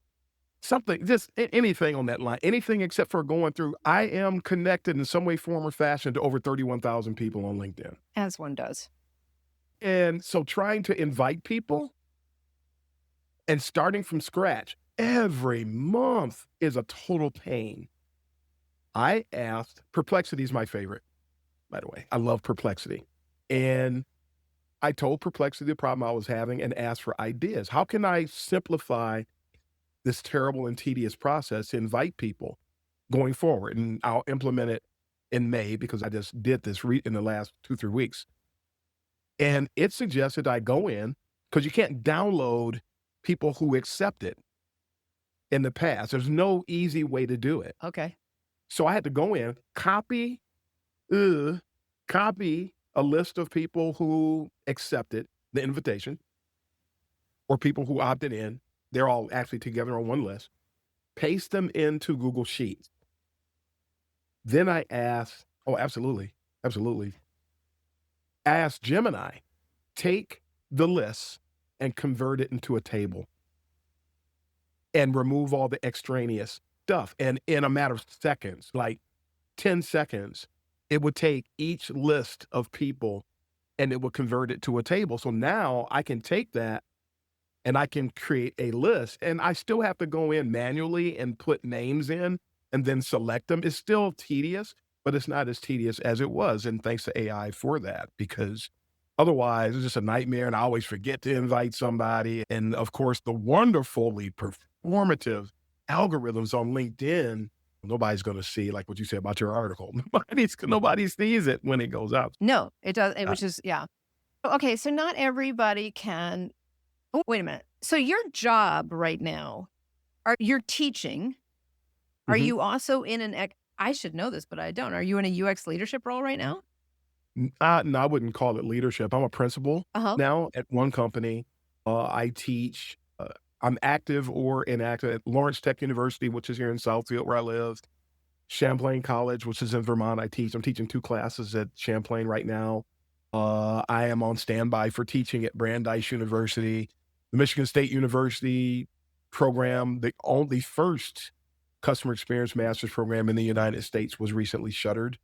Something, just anything on that line, anything except for going through. I am connected in some way, form, or fashion to over 31,000 people on LinkedIn. As one does. And so trying to invite people and starting from scratch every month is a total pain. I asked, Perplexity is my favorite, by the way. I love Perplexity. And I told Perplexity the problem I was having and asked for ideas. How can I simplify this terrible and tedious process to invite people going forward? And I'll implement it in May because I just did this in the last 2-3 weeks. And it suggested I go in because you can't download people who accept it in the past. There's no easy way to do it. Okay. So I had to go in, copy a list of people who accepted the invitation or people who opted in. They're all actually together on one list. paste them into Google Sheets. Then I asked, oh, absolutely, absolutely. I asked Gemini, take the list and convert it into a table and remove all the extraneous stuff. And in a matter of seconds, like 10 seconds, it would take each list of people and it would convert it to a table. So now I can take that and I can create a list, and I still have to go in manually and put names in and then select them. It's still tedious, but it's not as tedious as it was. And thanks to AI for that, because otherwise it's just a nightmare. And I always forget to invite somebody. And of course, the wonderfully performative algorithms on LinkedIn, nobody's going to see, like what you said about your article. Nobody sees it when it goes out. No, it does, Uh, which is, yeah. Okay, so not everybody can. Oh, wait a minute. So your job right now, you're teaching. Are mhm. you also in I should know this, but I don't. Are you in a UX leadership role right now? No, I wouldn't call it leadership. I'm a principal Uh-huh. now at one company. I teach. I'm active or inactive at Lawrence Tech University, which is here in Southfield where I live. Champlain College, which is in Vermont. I'm teaching 2 classes at Champlain right now. I am on standby for teaching at Brandeis University, the Michigan State University program. The only first customer experience master's program in the United States was recently shuttered.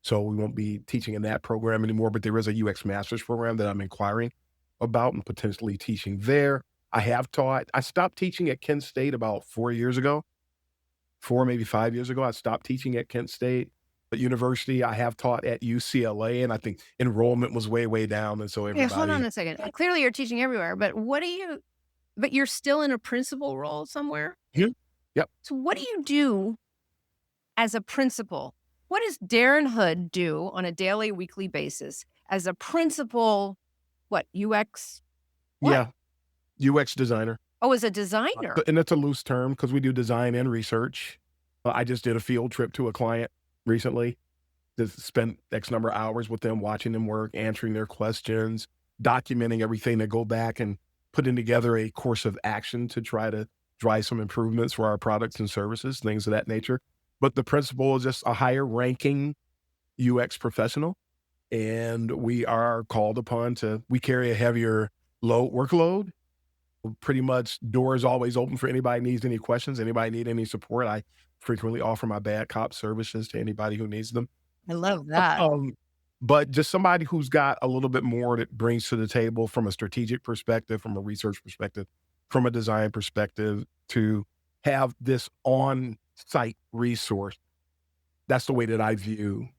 So we won't be teaching in that program anymore, but there is a UX master's program that I'm inquiring about and potentially teaching there. I stopped teaching at Kent State about 4 years ago. 4, maybe 5 years ago. I stopped teaching at Kent State. At university, I have taught at UCLA, and I think enrollment was way, way down, and so Okay, hold on everybody. a second. Clearly you're teaching everywhere, but but you're still in a principal role somewhere? Mhm. Yep. So what do you do as a principal? What does Darren Hood do on a daily, weekly basis as a principal, what, UX? What? Yeah, UX designer. Oh, as a designer. And that's a loose term because we do design and research. I just did a field trip to a client recently. Just spent X number of hours with them, watching them work, answering their questions, documenting everything, to go back and putting together a course of action to try to drive some improvements for our products and services, things of that nature. But the principal is just a higher ranking UX professional, and we are called upon we carry a heavier workload. Pretty much doors always open for anybody needs any questions, anybody need any support. I frequently offer my bad cop services to anybody who needs them. I love that. Um, but just somebody who's got a little bit more that brings to the table from a strategic perspective, from a research perspective, from a design perspective, to have this on-site resource. That's the way that I view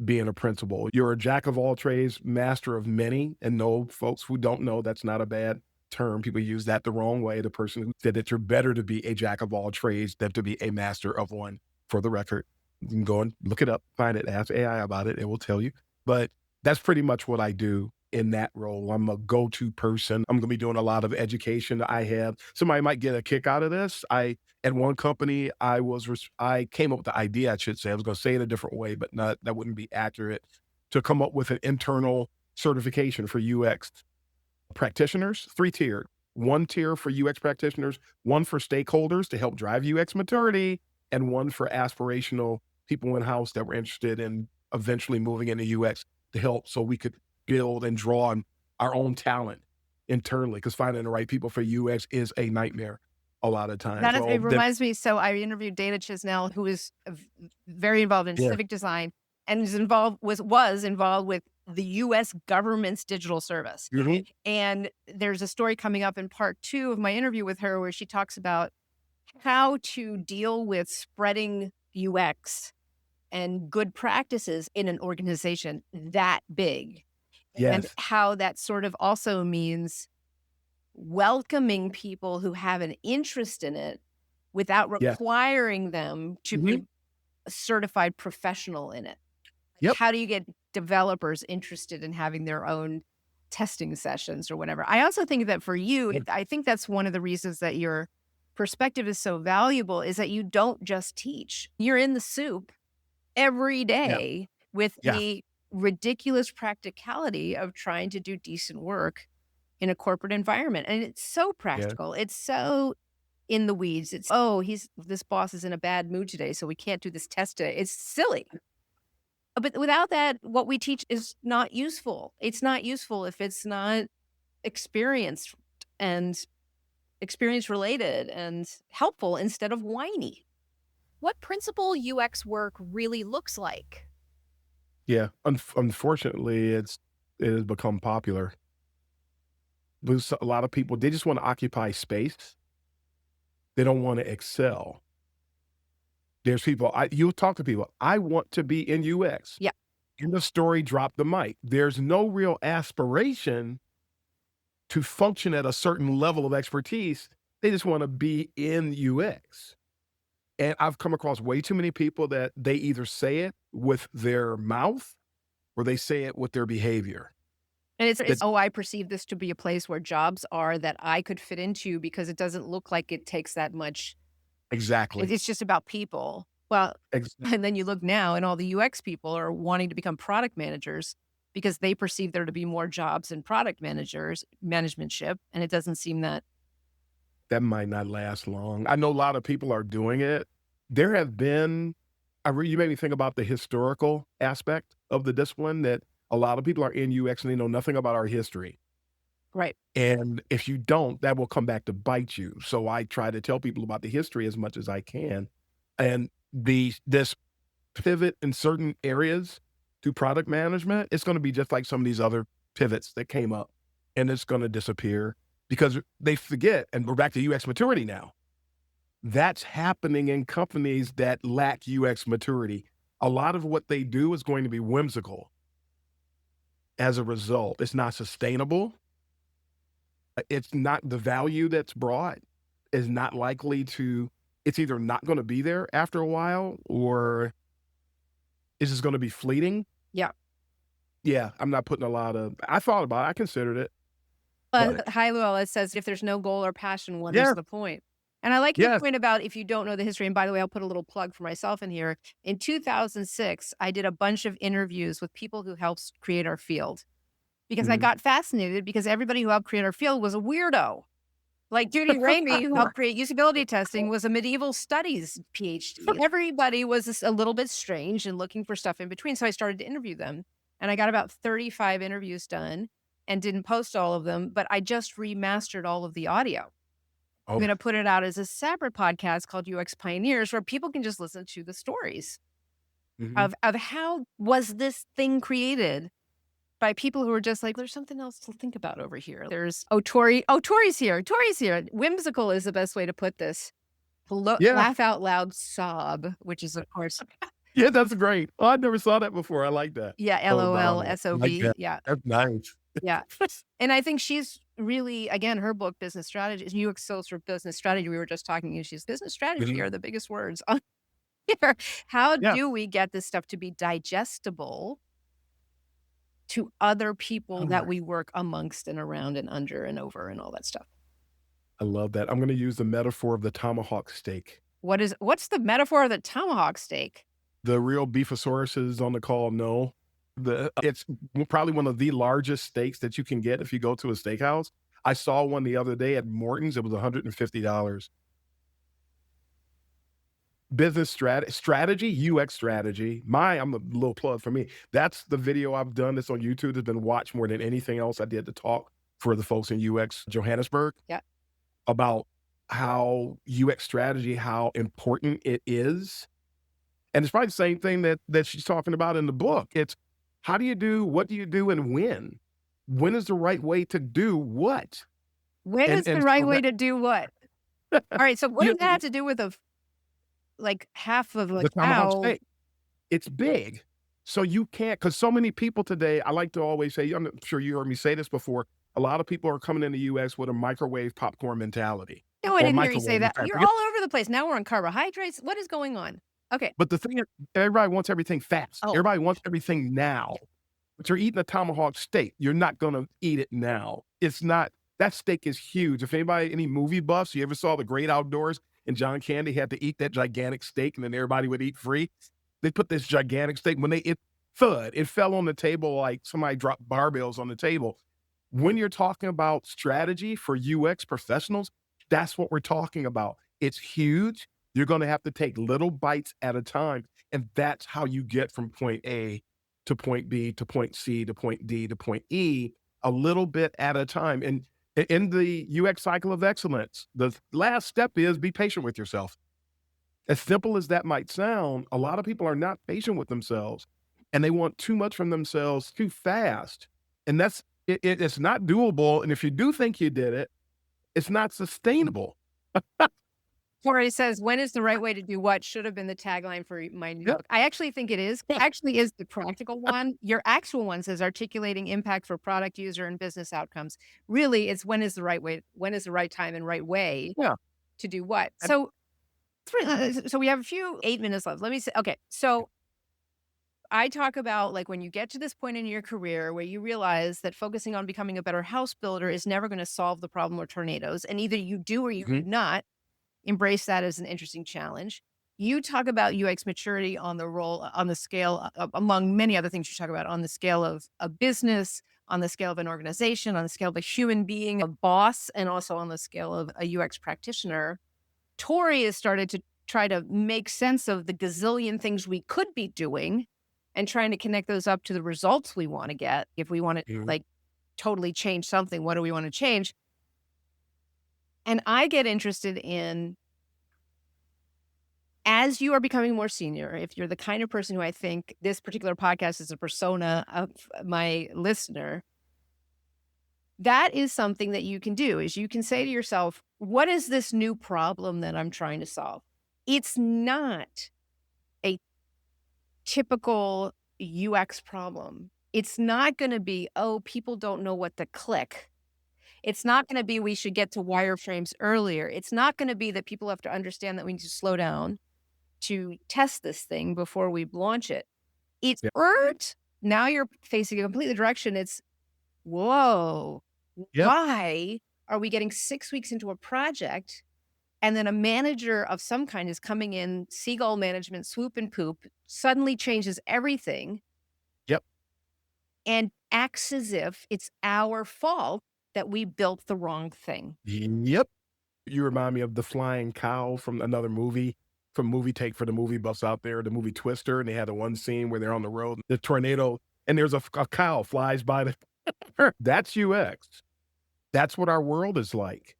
being a principal. You're a jack of all trades, master of many. And no, folks who don't know, that's not a bad term. People use that the wrong way. The person who said that you're better to be a jack of all trades than to be a master of one, for the record. You can go and look it up, find it, ask AI about it. It will tell you. But that's pretty much what I do in that role. I'm a go-to person. I'm going to be doing a lot of education. Somebody might get a kick out of this. At one company, I came up with the idea, I should say. I was going to say it a different way, but that wouldn't be accurate, to come up with an internal certification for UX practitioners, 3-tiered. 1 tier for UX practitioners, 1 for stakeholders to help drive UX maturity, and 1 for aspirational people in-house that were interested in eventually moving into UX to help, so we could build and draw on our own talent internally, because finding the right people for UX is a nightmare a lot of times. It reminds me. So I interviewed Dana Chisnell, who is very involved in Yeah. civic design and was involved with the U.S. government's digital service. Mhm. And there's a story coming up in part 2 of my interview with her where she talks about how to deal with spreading UX and good practices in an organization that big. And Yes. how that sort of also means welcoming people who have an interest in it without Yes. requiring them to Mhm. be a certified professional in it. Yep. How do you get developers interested in having their own testing sessions or whatever? I also think that for you, Yeah. I think that's one of the reasons that your perspective is so valuable, is that you don't just teach. You're in the soup every Yeah. day with Yeah. the ridiculous practicality of trying to do decent work in a corporate environment. And it's so Yeah. practical. It's so in the weeds. It's, this boss is in a bad mood today, so we can't do this test today. It's silly. But without that, what we teach is not useful. It's not useful if it's not experienced and experience related and helpful instead of whiny. What principal UX work really looks like? Yeah, unfortunately, it has become popular. There's a lot of people, they just want to occupy space. They don't want to excel. There's people, you'll talk to people, I want to be in UX. Yeah. In the story, drop the mic. There's no real aspiration to function at a certain level of expertise. They just want to be in UX. And I've come across way too many people that they either say it with their mouth or they say it with their behavior. And it's I perceive this to be a place where jobs are that I could fit into because it doesn't look like it takes that much. Exactly. It's just about people. Well, and then you look now and all the UX people are wanting to become product managers because they perceive there to be more jobs in product managementship. And it doesn't seem that. That might not last long. I know a lot of people are doing it. There have been, you made me think about the historical aspect of the discipline, that a lot of people are in UX and they know nothing about our history. Right. And if you don't, that will come back to bite you. So I try to tell people about the history as much as I can. And this pivot in certain areas to product management, it's going to be just like some of these other pivots that came up, and it's going to disappear because they forget, and we're back to UX maturity now. That's happening in companies that lack UX maturity. A lot of what they do is going to be whimsical. As a result, it's not sustainable. It's not, the value that's brought is not likely to, it's either not going to be there after a while, or it's just going to be fleeting. Yeah. Yeah, I'm not putting a lot of, I thought about it, I considered it. But High Llewellyn says, if there's no goal or passion, what is the point? And I like your point about if you don't know the history. And by the way, I'll put a little plug for myself in here. In 2006, I did a bunch of interviews with people who helped create our field because I got fascinated because everybody who helped create our field was a weirdo. Like Judy Ramey, who helped create usability testing, was a medieval studies PhD. Everybody was a little bit strange and looking for stuff in between. So I started to interview them. And I got about 35 interviews done and didn't post all of them, but I just remastered all of the audio. I'm going to put it out as a separate podcast called UX Pioneers, where people can just listen to the stories of how was this thing created by people who are just like, there's something else to think about over here. There's, Tori's here. Tori's here. Whimsical is the best way to put this. Laugh out loud sob, which is, of course. Yeah, that's great. Oh, I never saw that before. I like that. Yeah, LOL, SOB. Like yeah. That's nice. Yeah. And I think she's really, again, her book, Business Strategy, UX Skills for Business Strategy, we were just talking, and she's business strategy are the biggest words on here. How do we get this stuff to be digestible to other people that we work amongst and around and under and over and all that stuff? I love that. I'm going to use the metaphor of the tomahawk steak. What's the metaphor of the tomahawk steak? The real beefosauruses on the call know. It's probably one of the largest steaks that you can get if you go to a steakhouse. I saw one the other day at Morton's. It was $150. Business strategy, UX strategy. I'm a little plug for me. That's the video I've done that's on YouTube that's been watched more than anything else I did to talk for the folks in UX Johannesburg. Yeah. About how UX strategy, how important it is. And it's probably the same thing that she's talking about in the book. It's what do you do, and when? When is the right way to do what? When is the right way to do what? All right, so what does that have to do with half of a cow? Steak? It's big. So you can't, because so many people today, I like to always say, I'm sure you heard me say this before, a lot of people are coming into UX with a microwave popcorn mentality. No, I didn't hear you say that. You're all over the place. Now we're on carbohydrates. What is going on? Okay. But the thing is, everybody wants everything fast. Everybody wants everything now. But you're eating a tomahawk steak. You're not going to eat it now. It's not, that steak is huge. If any movie buffs, you ever saw The Great Outdoors and John Candy had to eat that gigantic steak and then everybody would eat free? They put this gigantic steak, when it fell on the table like somebody dropped barbells on the table. When you're talking about strategy for UX professionals, That's what we're talking about. It's huge. You're going to have to take little bites at a time. And that's how you get from point A to point B to point C to point D to point E, a little bit at a time. And in the UX cycle of excellence, the last step is be patient with yourself. As simple as that might sound, a lot of people are not patient with themselves and they want too much from themselves too fast. And it's not doable. And if you do think you did it, it's not sustainable. Corey says, when is the right way to do what should have been the tagline for my new Yep. book. I actually think it is. It actually is the practical one. Your actual one says articulating impact for product, user, and business outcomes. Really, it's when is the right way, when is the right time and right way Yeah. to do what. And- So we have a few 8 minutes left. Let me say, okay, so I talk about like when you get to this point in your career where you realize that focusing on becoming a better house builder is never going to solve the problem of tornadoes. And either you do or you do not. Embrace that as an interesting challenge. You talk about UX maturity on the scale among many other things you talk about on the scale of a business, on the scale of an organization, on the scale of a human being, a boss, and also on the scale of a UX practitioner. Tori has started to try to make sense of the gazillion things we could be doing and trying to connect those up to the results we want to get. If we want to like totally change something, what do we want to change? And I get interested in, as you are becoming more senior, if you're the kind of person who I think this particular podcast is a persona of my listener, that is something that you can do, is you can say to yourself, what is this new problem that I'm trying to solve? It's not a typical UX problem. It's not going to be, oh, people don't know what to click. It's not going to be we should get to wireframes earlier. It's not going to be that people have to understand that we need to slow down to test this thing before we launch it. It's now you're facing a completely direction. It's, whoa, why are we getting 6 weeks into a project and then a manager of some kind is coming in, seagull management, swoop and poop, suddenly changes everything. Yep. And acts as if it's our fault that we built the wrong thing. Yep. You remind me of the flying cow from another movie, from Movie Take for the movie buffs out there, the movie Twister, and they had the one scene where they're on the road, the tornado, and there's a cow flies by the. That's UX. That's what our world is like.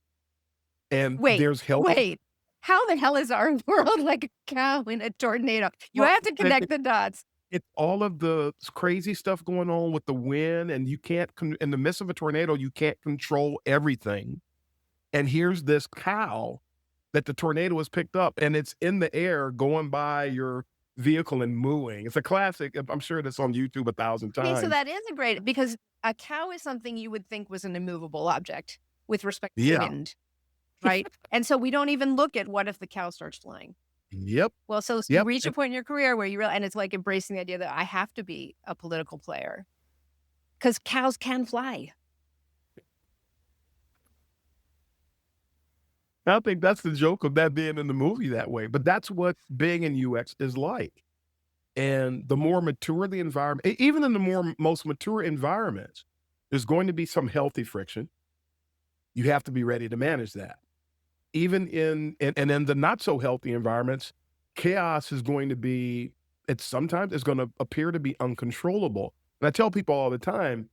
And there's help. Wait, how the hell is our world like a cow in a tornado? You have to connect the dots. It's all of the crazy stuff going on with the wind, and you can't, in the midst of a tornado, you can't control everything. And here's this cow that the tornado has picked up, and it's in the air going by your vehicle and mooing. It's a classic. I'm sure that's on YouTube 1,000 times. Okay, so that is a great, because a cow is something you would think was an immovable object with respect to wind, right? And so we don't even look at what if the cow starts flying. Yep. Well, so you reach a point in your career where you realize, and it's like embracing the idea that I have to be a political player because cows can fly. I think that's the joke of that being in the movie that way, but that's what being in UX is like. And the more mature the environment, even in the most mature environments, there's going to be some healthy friction. You have to be ready to manage that. Even in the not so healthy environments, chaos is going to be, sometimes it's going to appear to be uncontrollable. And I tell people all the time,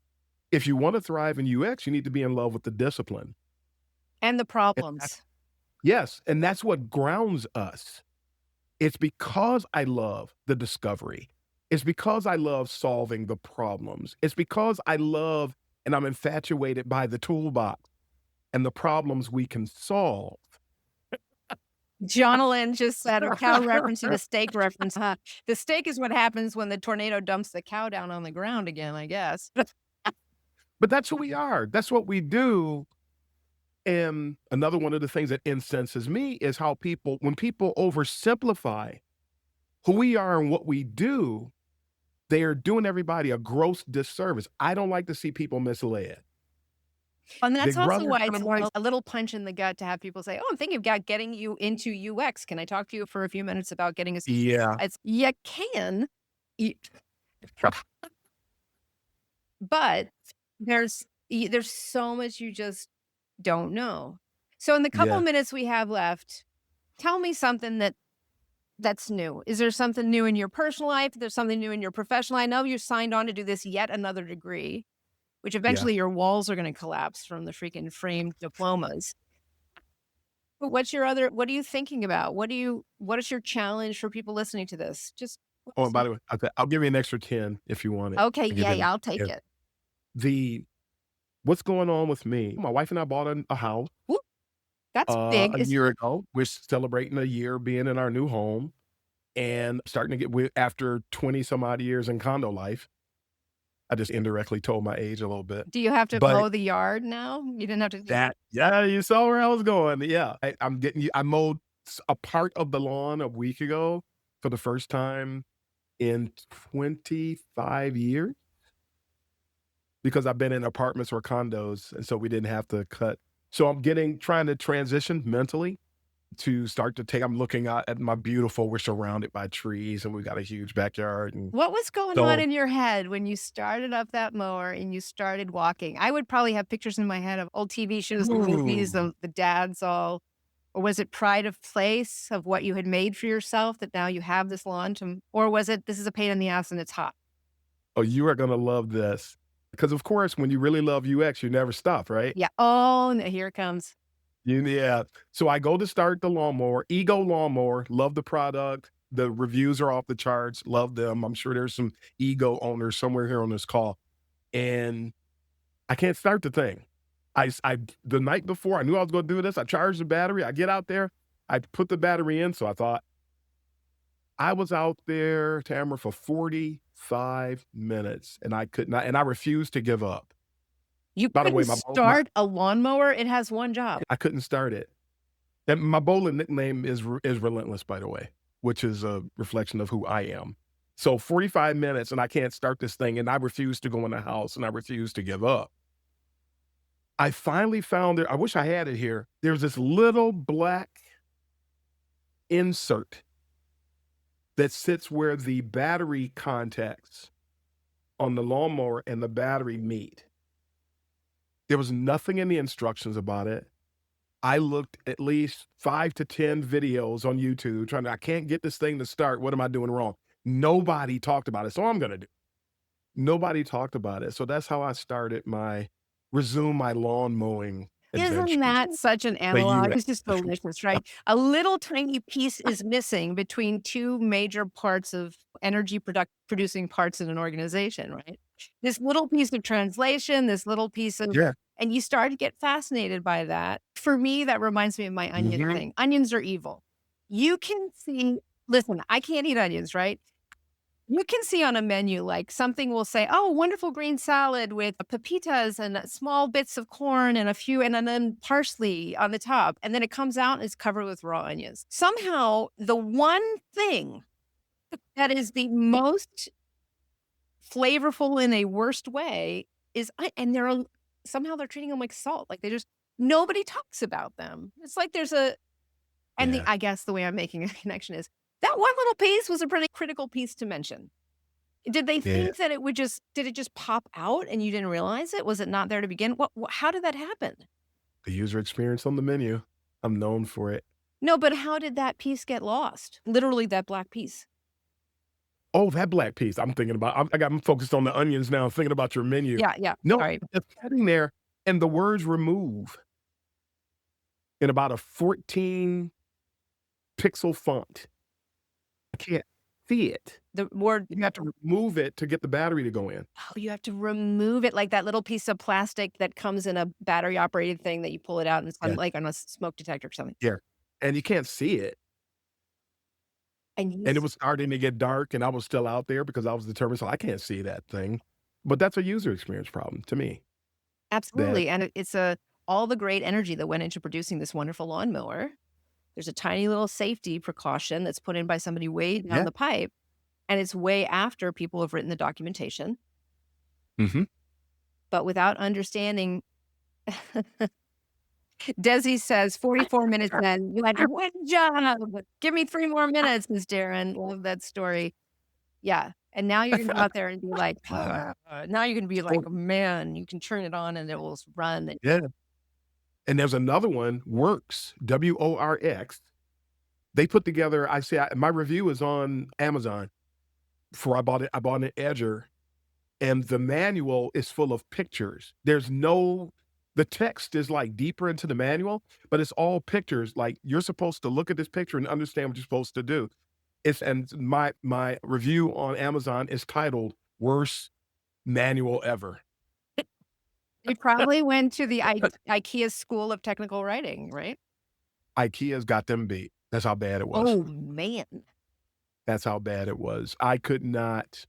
if you want to thrive in UX, you need to be in love with the discipline. And the problems. Yes, and that's what grounds us. It's because I love the discovery. It's because I love solving the problems. It's because I love and I'm infatuated by the toolbox and the problems we can solve. Jonalyn just said a cow reference to the steak reference. The steak is what happens when the tornado dumps the cow down on the ground again, I guess. But that's who we are. That's what we do. And another one of the things that incenses me is how when people oversimplify who we are and what we do, they are doing everybody a gross disservice. I don't like to see people misled. And that's also why it's a little punch in the gut to have people say, oh, I'm thinking about getting you into UX. Can I talk to you for a few minutes about getting us? Yeah. You can. But there's so much you just don't know. So in the couple Yeah. minutes we have left, tell me something that's new. Is there something new in your personal life? There's something new in your professional. I know you signed on to do this yet another degree, which Yeah. eventually your walls are going to collapse from the freaking framed diplomas. But what are you thinking about? What is your challenge for people listening to this? Just Oh, and by the way, I'll give you an extra 10 if you want it. okay, I'll give yeah, you yeah, I'll take yeah. it. The What's going on with me? My wife and I bought a house Whoop, that's big. a year ago. We're celebrating a year being in our new home and starting to after 20 some odd years in condo life. I just indirectly told my age a little bit. Do you have to But mow the yard now? You didn't have to. yeah, you saw where I was going. Yeah. I mowed a part of the lawn a week ago for the first time in 25 years because I've been in apartments or condos, and so we didn't have to cut. So trying to transition mentally to start to take I'm looking out at my beautiful we're surrounded by trees, and we got a huge backyard, and What was going on so in your head when you started up that mower and you started walking? I would probably have pictures in my head of old TV shows and movies, Ooh. the dads all, or was it pride of place of what you had made for yourself that now you have this lawn to, or was it this is a pain in the ass and it's hot? Oh, you are gonna love this because, of course, when you really love UX, you never stop, right? Yeah. Oh, no, here it comes. Yeah. So I go to start the lawnmower, Ego lawnmower, love the product. The reviews are off the charts, love them. I'm sure there's some Ego owners somewhere here on this call, and I can't start the thing. The night before, I knew I was gonna do this. I charged the battery. I get out there. I put the battery in, so I thought I was out there, Tamara, for 45 minutes, and I could not, and I refused to give up. You By the way, couldn't start a lawnmower. It has one job. I couldn't start it. And my bowling nickname is Relentless, by the way, which is a reflection of who I am. So 45 minutes, and I can't start this thing, and I refuse to go in the house, and I refuse to give up. I finally found it. I wish I had it here. There's this little black insert that sits where the battery contacts on the lawnmower and the battery meet. There was nothing in the instructions about it. I looked at least 5 to 10 videos on YouTube I can't get this thing to start. What am I doing wrong? Nobody talked about it. So I'm gonna do. Nobody talked about it. So that's how I started resume my lawn mowing adventure. Isn't that such an But analog? you It's just delicious, right? A little tiny piece is missing between two major parts of energy producing parts in an organization, right? This little piece of translation, this little piece of, yeah. and you start to get fascinated by that. For me, that reminds me of my onion Mhm. thing. Onions are evil. You can see, listen, I can't eat onions, right? You can see on a menu, like something will say, oh, wonderful green salad with pepitas and small bits of corn and and then parsley on the top. And then it comes out and it's covered with raw onions. Somehow, the one thing that is the most flavorful in a worst way is, and somehow they're treating them like salt. Like nobody talks about them. It's like Yeah. I guess the way I'm making a connection is that one little piece was a pretty critical piece to mention. Did they Yeah. think that did it just pop out and you didn't realize it? Was it not there to begin? How did that happen? The user experience on the menu. I'm known for it. No, but how did that piece get lost? Literally that black piece. Oh, that black piece. I'm thinking about. I'm focused on the onions now. Thinking about your menu. Yeah, yeah. No, Sorry. it's sitting there, and the words remove in about a 14 pixel font. I can't see it. The word, You have to remove it to get the battery to go in. oh, you have to remove it like that little piece of plastic that comes in a battery operated thing that you pull it out and it's Yeah. like on a smoke detector or something. Yeah. And you can't see it. And And it was starting to get dark, and I was still out there because I was determined, so I can't see that thing. But that's a user experience problem to me. absolutely. And it's all the great energy that went into producing this wonderful lawnmower. There's a tiny little safety precaution that's put in by somebody way down Yeah. the pipe. And it's way after people have written the documentation, Mhm. but without understanding. Desi says 44 minutes in, you had one job. Give me 3 more minutes, Miss Darren. Love that story. Yeah. And now you're going to go out there and be like, now you're going to be like, man, you can turn it on and it will run. Yeah. And there's another one, Works, WORX. They put together, my review is on Amazon before I bought it. I bought an Edger, and the manual is full of pictures. The text is like deeper into the manual, but it's all pictures. Like, you're supposed to look at this picture and understand what you're supposed to do. And my review on Amazon is titled "Worst Manual Ever." You probably went to the IKEA School of Technical Writing, right? IKEA's got them beat. That's how bad it was. Oh, man. That's how bad it was. I could not.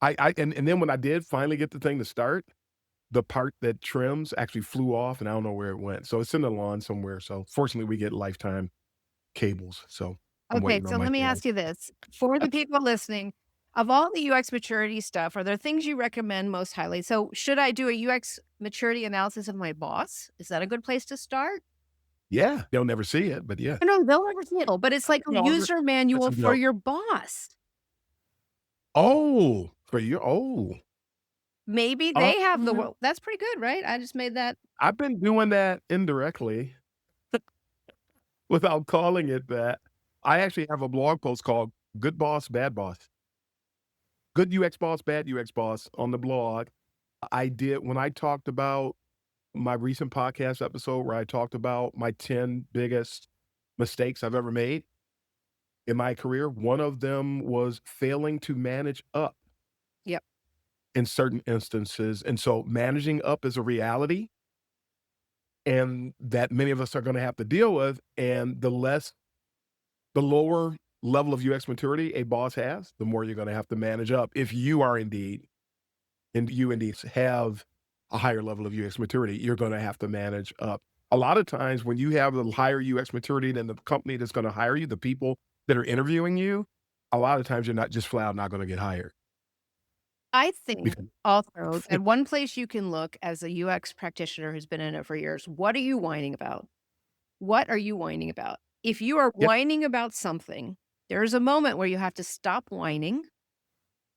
And then when I did finally get the thing to start, the part that trims actually flew off, and I don't know where it went. So it's in the lawn somewhere. So fortunately, we get lifetime cables. So I'm Okay, waiting so on my let me cable. ask you this. For the people listening, of all the UX maturity stuff, are there things you recommend most highly? So should I do a UX maturity analysis of my boss? Is that a good place to start? Yeah, they'll never see it, but yeah. No, they'll never see it. But it's like a No, user manual that's a for joke. your boss. Oh, for you. Oh, Maybe they have um, that's pretty good, right? I just made that. I've been doing that indirectly without calling it that. I actually have a blog post called "Good Boss, Bad Boss." Good UX boss, bad UX boss on the blog. I did when I talked about my recent podcast episode where I talked about my 10 biggest mistakes I've ever made in my career. One of them was failing to manage up Yep. in certain instances. And so managing up is a reality, and that many of us are going to have to deal with. And the lower level of UX maturity a boss has, the more you're going to have to manage up if you are indeed have a higher level of UX maturity. You're going to have to manage up. A lot of times when you have a higher UX maturity than the company that's going to hire you, the people that are interviewing you, a lot of times you're not just flat out not going to get hired. I think Because also at one place you can look as a UX practitioner who's been in it for years. What are you whining about? What are you whining about? If you are Yep. whining about something, there's a moment where you have to stop whining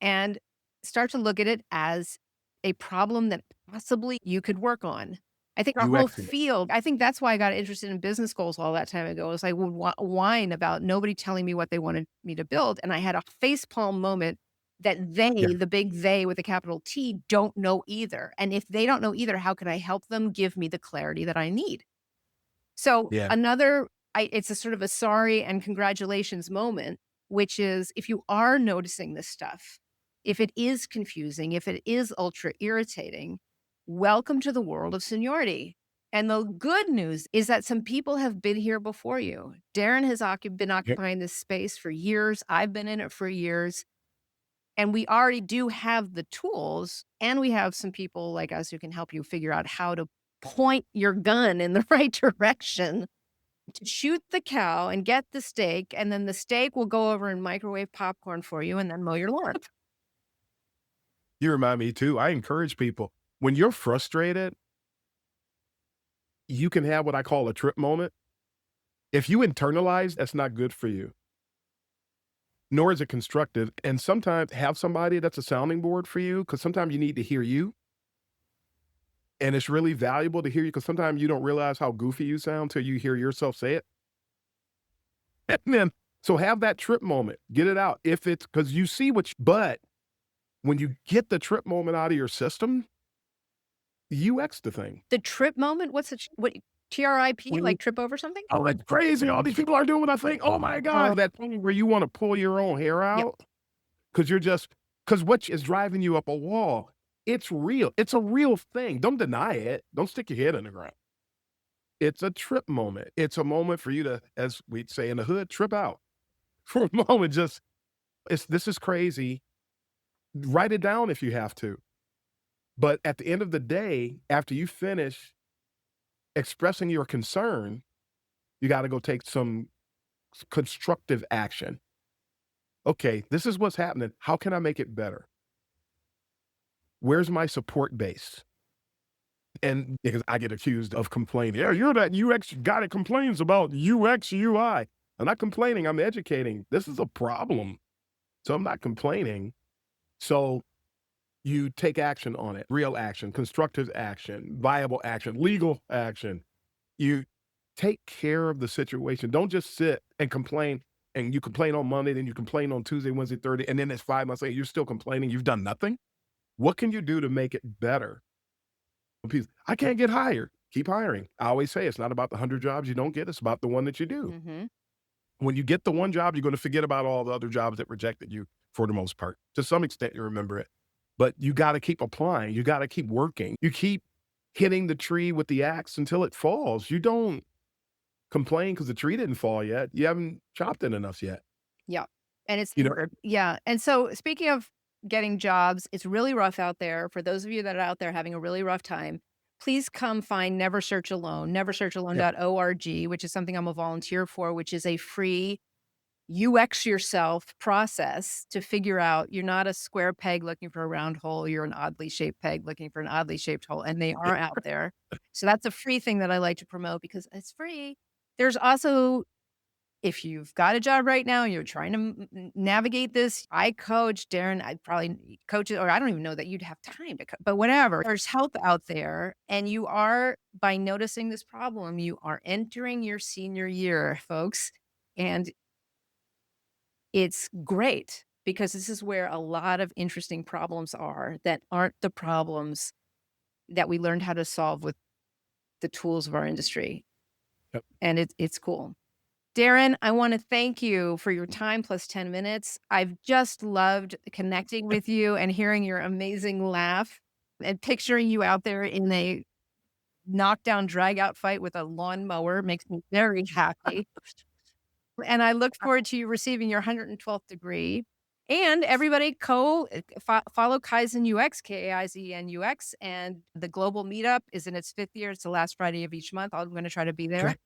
and start to look at it as a problem that possibly you could work on. I think our whole UX is field, I think that's why I got interested in business goals all that time ago. Is I would whine about nobody telling me what they wanted me to build. And I had a facepalm moment that yeah, the big they with a capital T, don't know either. And if they don't know either, how can I help them give me the clarity that I need? So yeah, it's a sort of a sorry and congratulations moment, which is if you are noticing this stuff, if it is confusing, if it is ultra irritating, welcome to the world of seniority. And the good news is that some people have been here before you. Darren has been yeah, occupying this space for years. I've been in it for years. And we already do have the tools, and we have some people like us who can help you figure out how to point your gun in the right direction to shoot the cow and get the steak, and then the steak will go over and microwave popcorn for you and then mow your lawn. You remind me too. I encourage people, when you're frustrated, you can have what I call a trip moment. If you internalize, that's not good for you, nor is it constructive. And sometimes have somebody that's a sounding board for you, because sometimes you need to hear you. And it's really valuable to hear you because sometimes you don't realize how goofy you sound till you hear yourself say it. And then, so have that trip moment, get it out. If it's because you see but when you get the trip moment out of your system, UX the thing. The trip moment? What's what TRIP? When Like trip over something? oh, that's crazy. All these people are doing what I think. Oh my God. That thing where you want to pull your own hair out because because what is driving you up a wall, it's real. It's a real thing. Don't deny it. Don't stick your head in the ground. It's a trip moment. It's a moment for you to, as we'd say in the hood, trip out for a moment. This is crazy. Write it down if you have to. But at the end of the day, after you finish expressing your concern, you got to go take some constructive action. Okay, this is what's happening. How can I make it better? Where's my support base? And because I get accused of complaining. Yeah, you're that UX guy that complains about UX, UI. I'm not complaining, I'm educating. This is a problem. So I'm not complaining. So you take action on it, real action, constructive action, viable action, legal action. You take care of the situation. Don't just sit and complain. And you complain on Monday, then you complain on Tuesday, Wednesday, Thursday, and then it's 5 months later, you're still complaining. You've done nothing. What can you do to make it better? I can't get hired. Keep hiring. I always say it's not about the 100 jobs you don't get. It's about the one that you do. Mhm. When you get the one job, you're going to forget about all the other jobs that rejected you for the most part. To some extent, you remember it. But you got to keep applying. You got to keep working. You keep hitting the tree with the axe until it falls. You don't complain because the tree didn't fall yet. You haven't chopped it enough yet. Yeah. And it's You know, yeah. And so speaking of getting jobs, it's really rough out there. For those of you that are out there having a really rough time, please come find Never Search Alone, neversearchalone.org, which is something I'm a volunteer for, which is a free UX yourself process to figure out you're not a square peg looking for a round hole, you're an oddly shaped peg looking for an oddly shaped hole, and they are out there. So that's a free thing that I like to promote because it's free. There's also, if you've got a job right now, you're trying to navigate this. I coach Darren. I'd probably coach it, or I don't even know that you'd have time to, but whatever. There's help out there. And you are, by noticing this problem, you are entering your senior year, folks. And it's great because this is where a lot of interesting problems are that aren't the problems that we learned how to solve with the tools of our industry. Yep. And it's cool. Darren, I want to thank you for your time plus 10 minutes. I've just loved connecting with you and hearing your amazing laugh and picturing you out there in a knockdown, drag out fight with a lawnmower makes me very happy. And I look forward to you receiving your 112th degree. And everybody follow Kaizen UX, Kaizen UX. And the global meetup is in its 5th year. It's the last Friday of each month. I'm going to try to be there.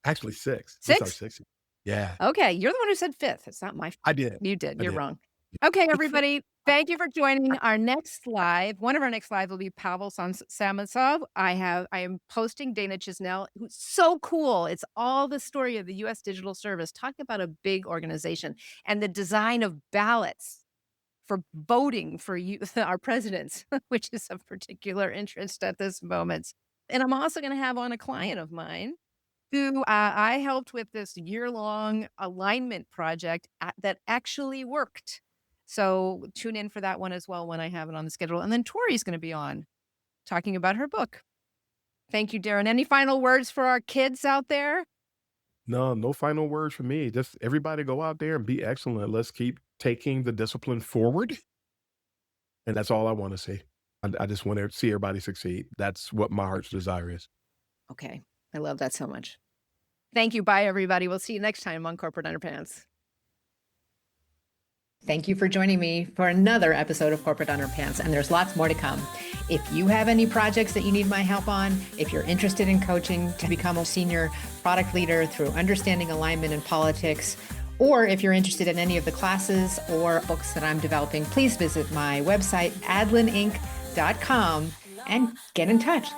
Actually, 6. This is our 6? 6th. Yeah, Okay, you're the one who said 5th. It's not my I did. You did. I You're did. wrong. Okay, everybody. Thank you for joining our next live. One of our next live will be Pavel Samosov. I am posting Dana Chisnell, who's so cool. It's all the story of the U.S. Digital Service. Talk about a big organization and the design of ballots for voting for our presidents, which is of particular interest at this moment. And I'm also going to have on a client of mine who I helped with this year-long alignment project that actually worked. So tune in for that one as well when I have it on the schedule. And then Tori's going to be on talking about her book. Thank you, Darren. Any final words for our kids out there? No final words for me. Just everybody go out there and be excellent. Let's keep taking the discipline forward. And that's all I want to see. I just want to see everybody succeed. That's what my heart's desire is. Okay. I love that so much. Thank you. Bye, everybody. We'll see you next time on Corporate Underpants. Thank you for joining me for another episode of Corporate Underpants, and there's lots more to come. If you have any projects that you need my help on, if you're interested in coaching to become a senior product leader through understanding alignment and politics, or if you're interested in any of the classes or books that I'm developing, please visit my website, adlininc.com, and get in touch.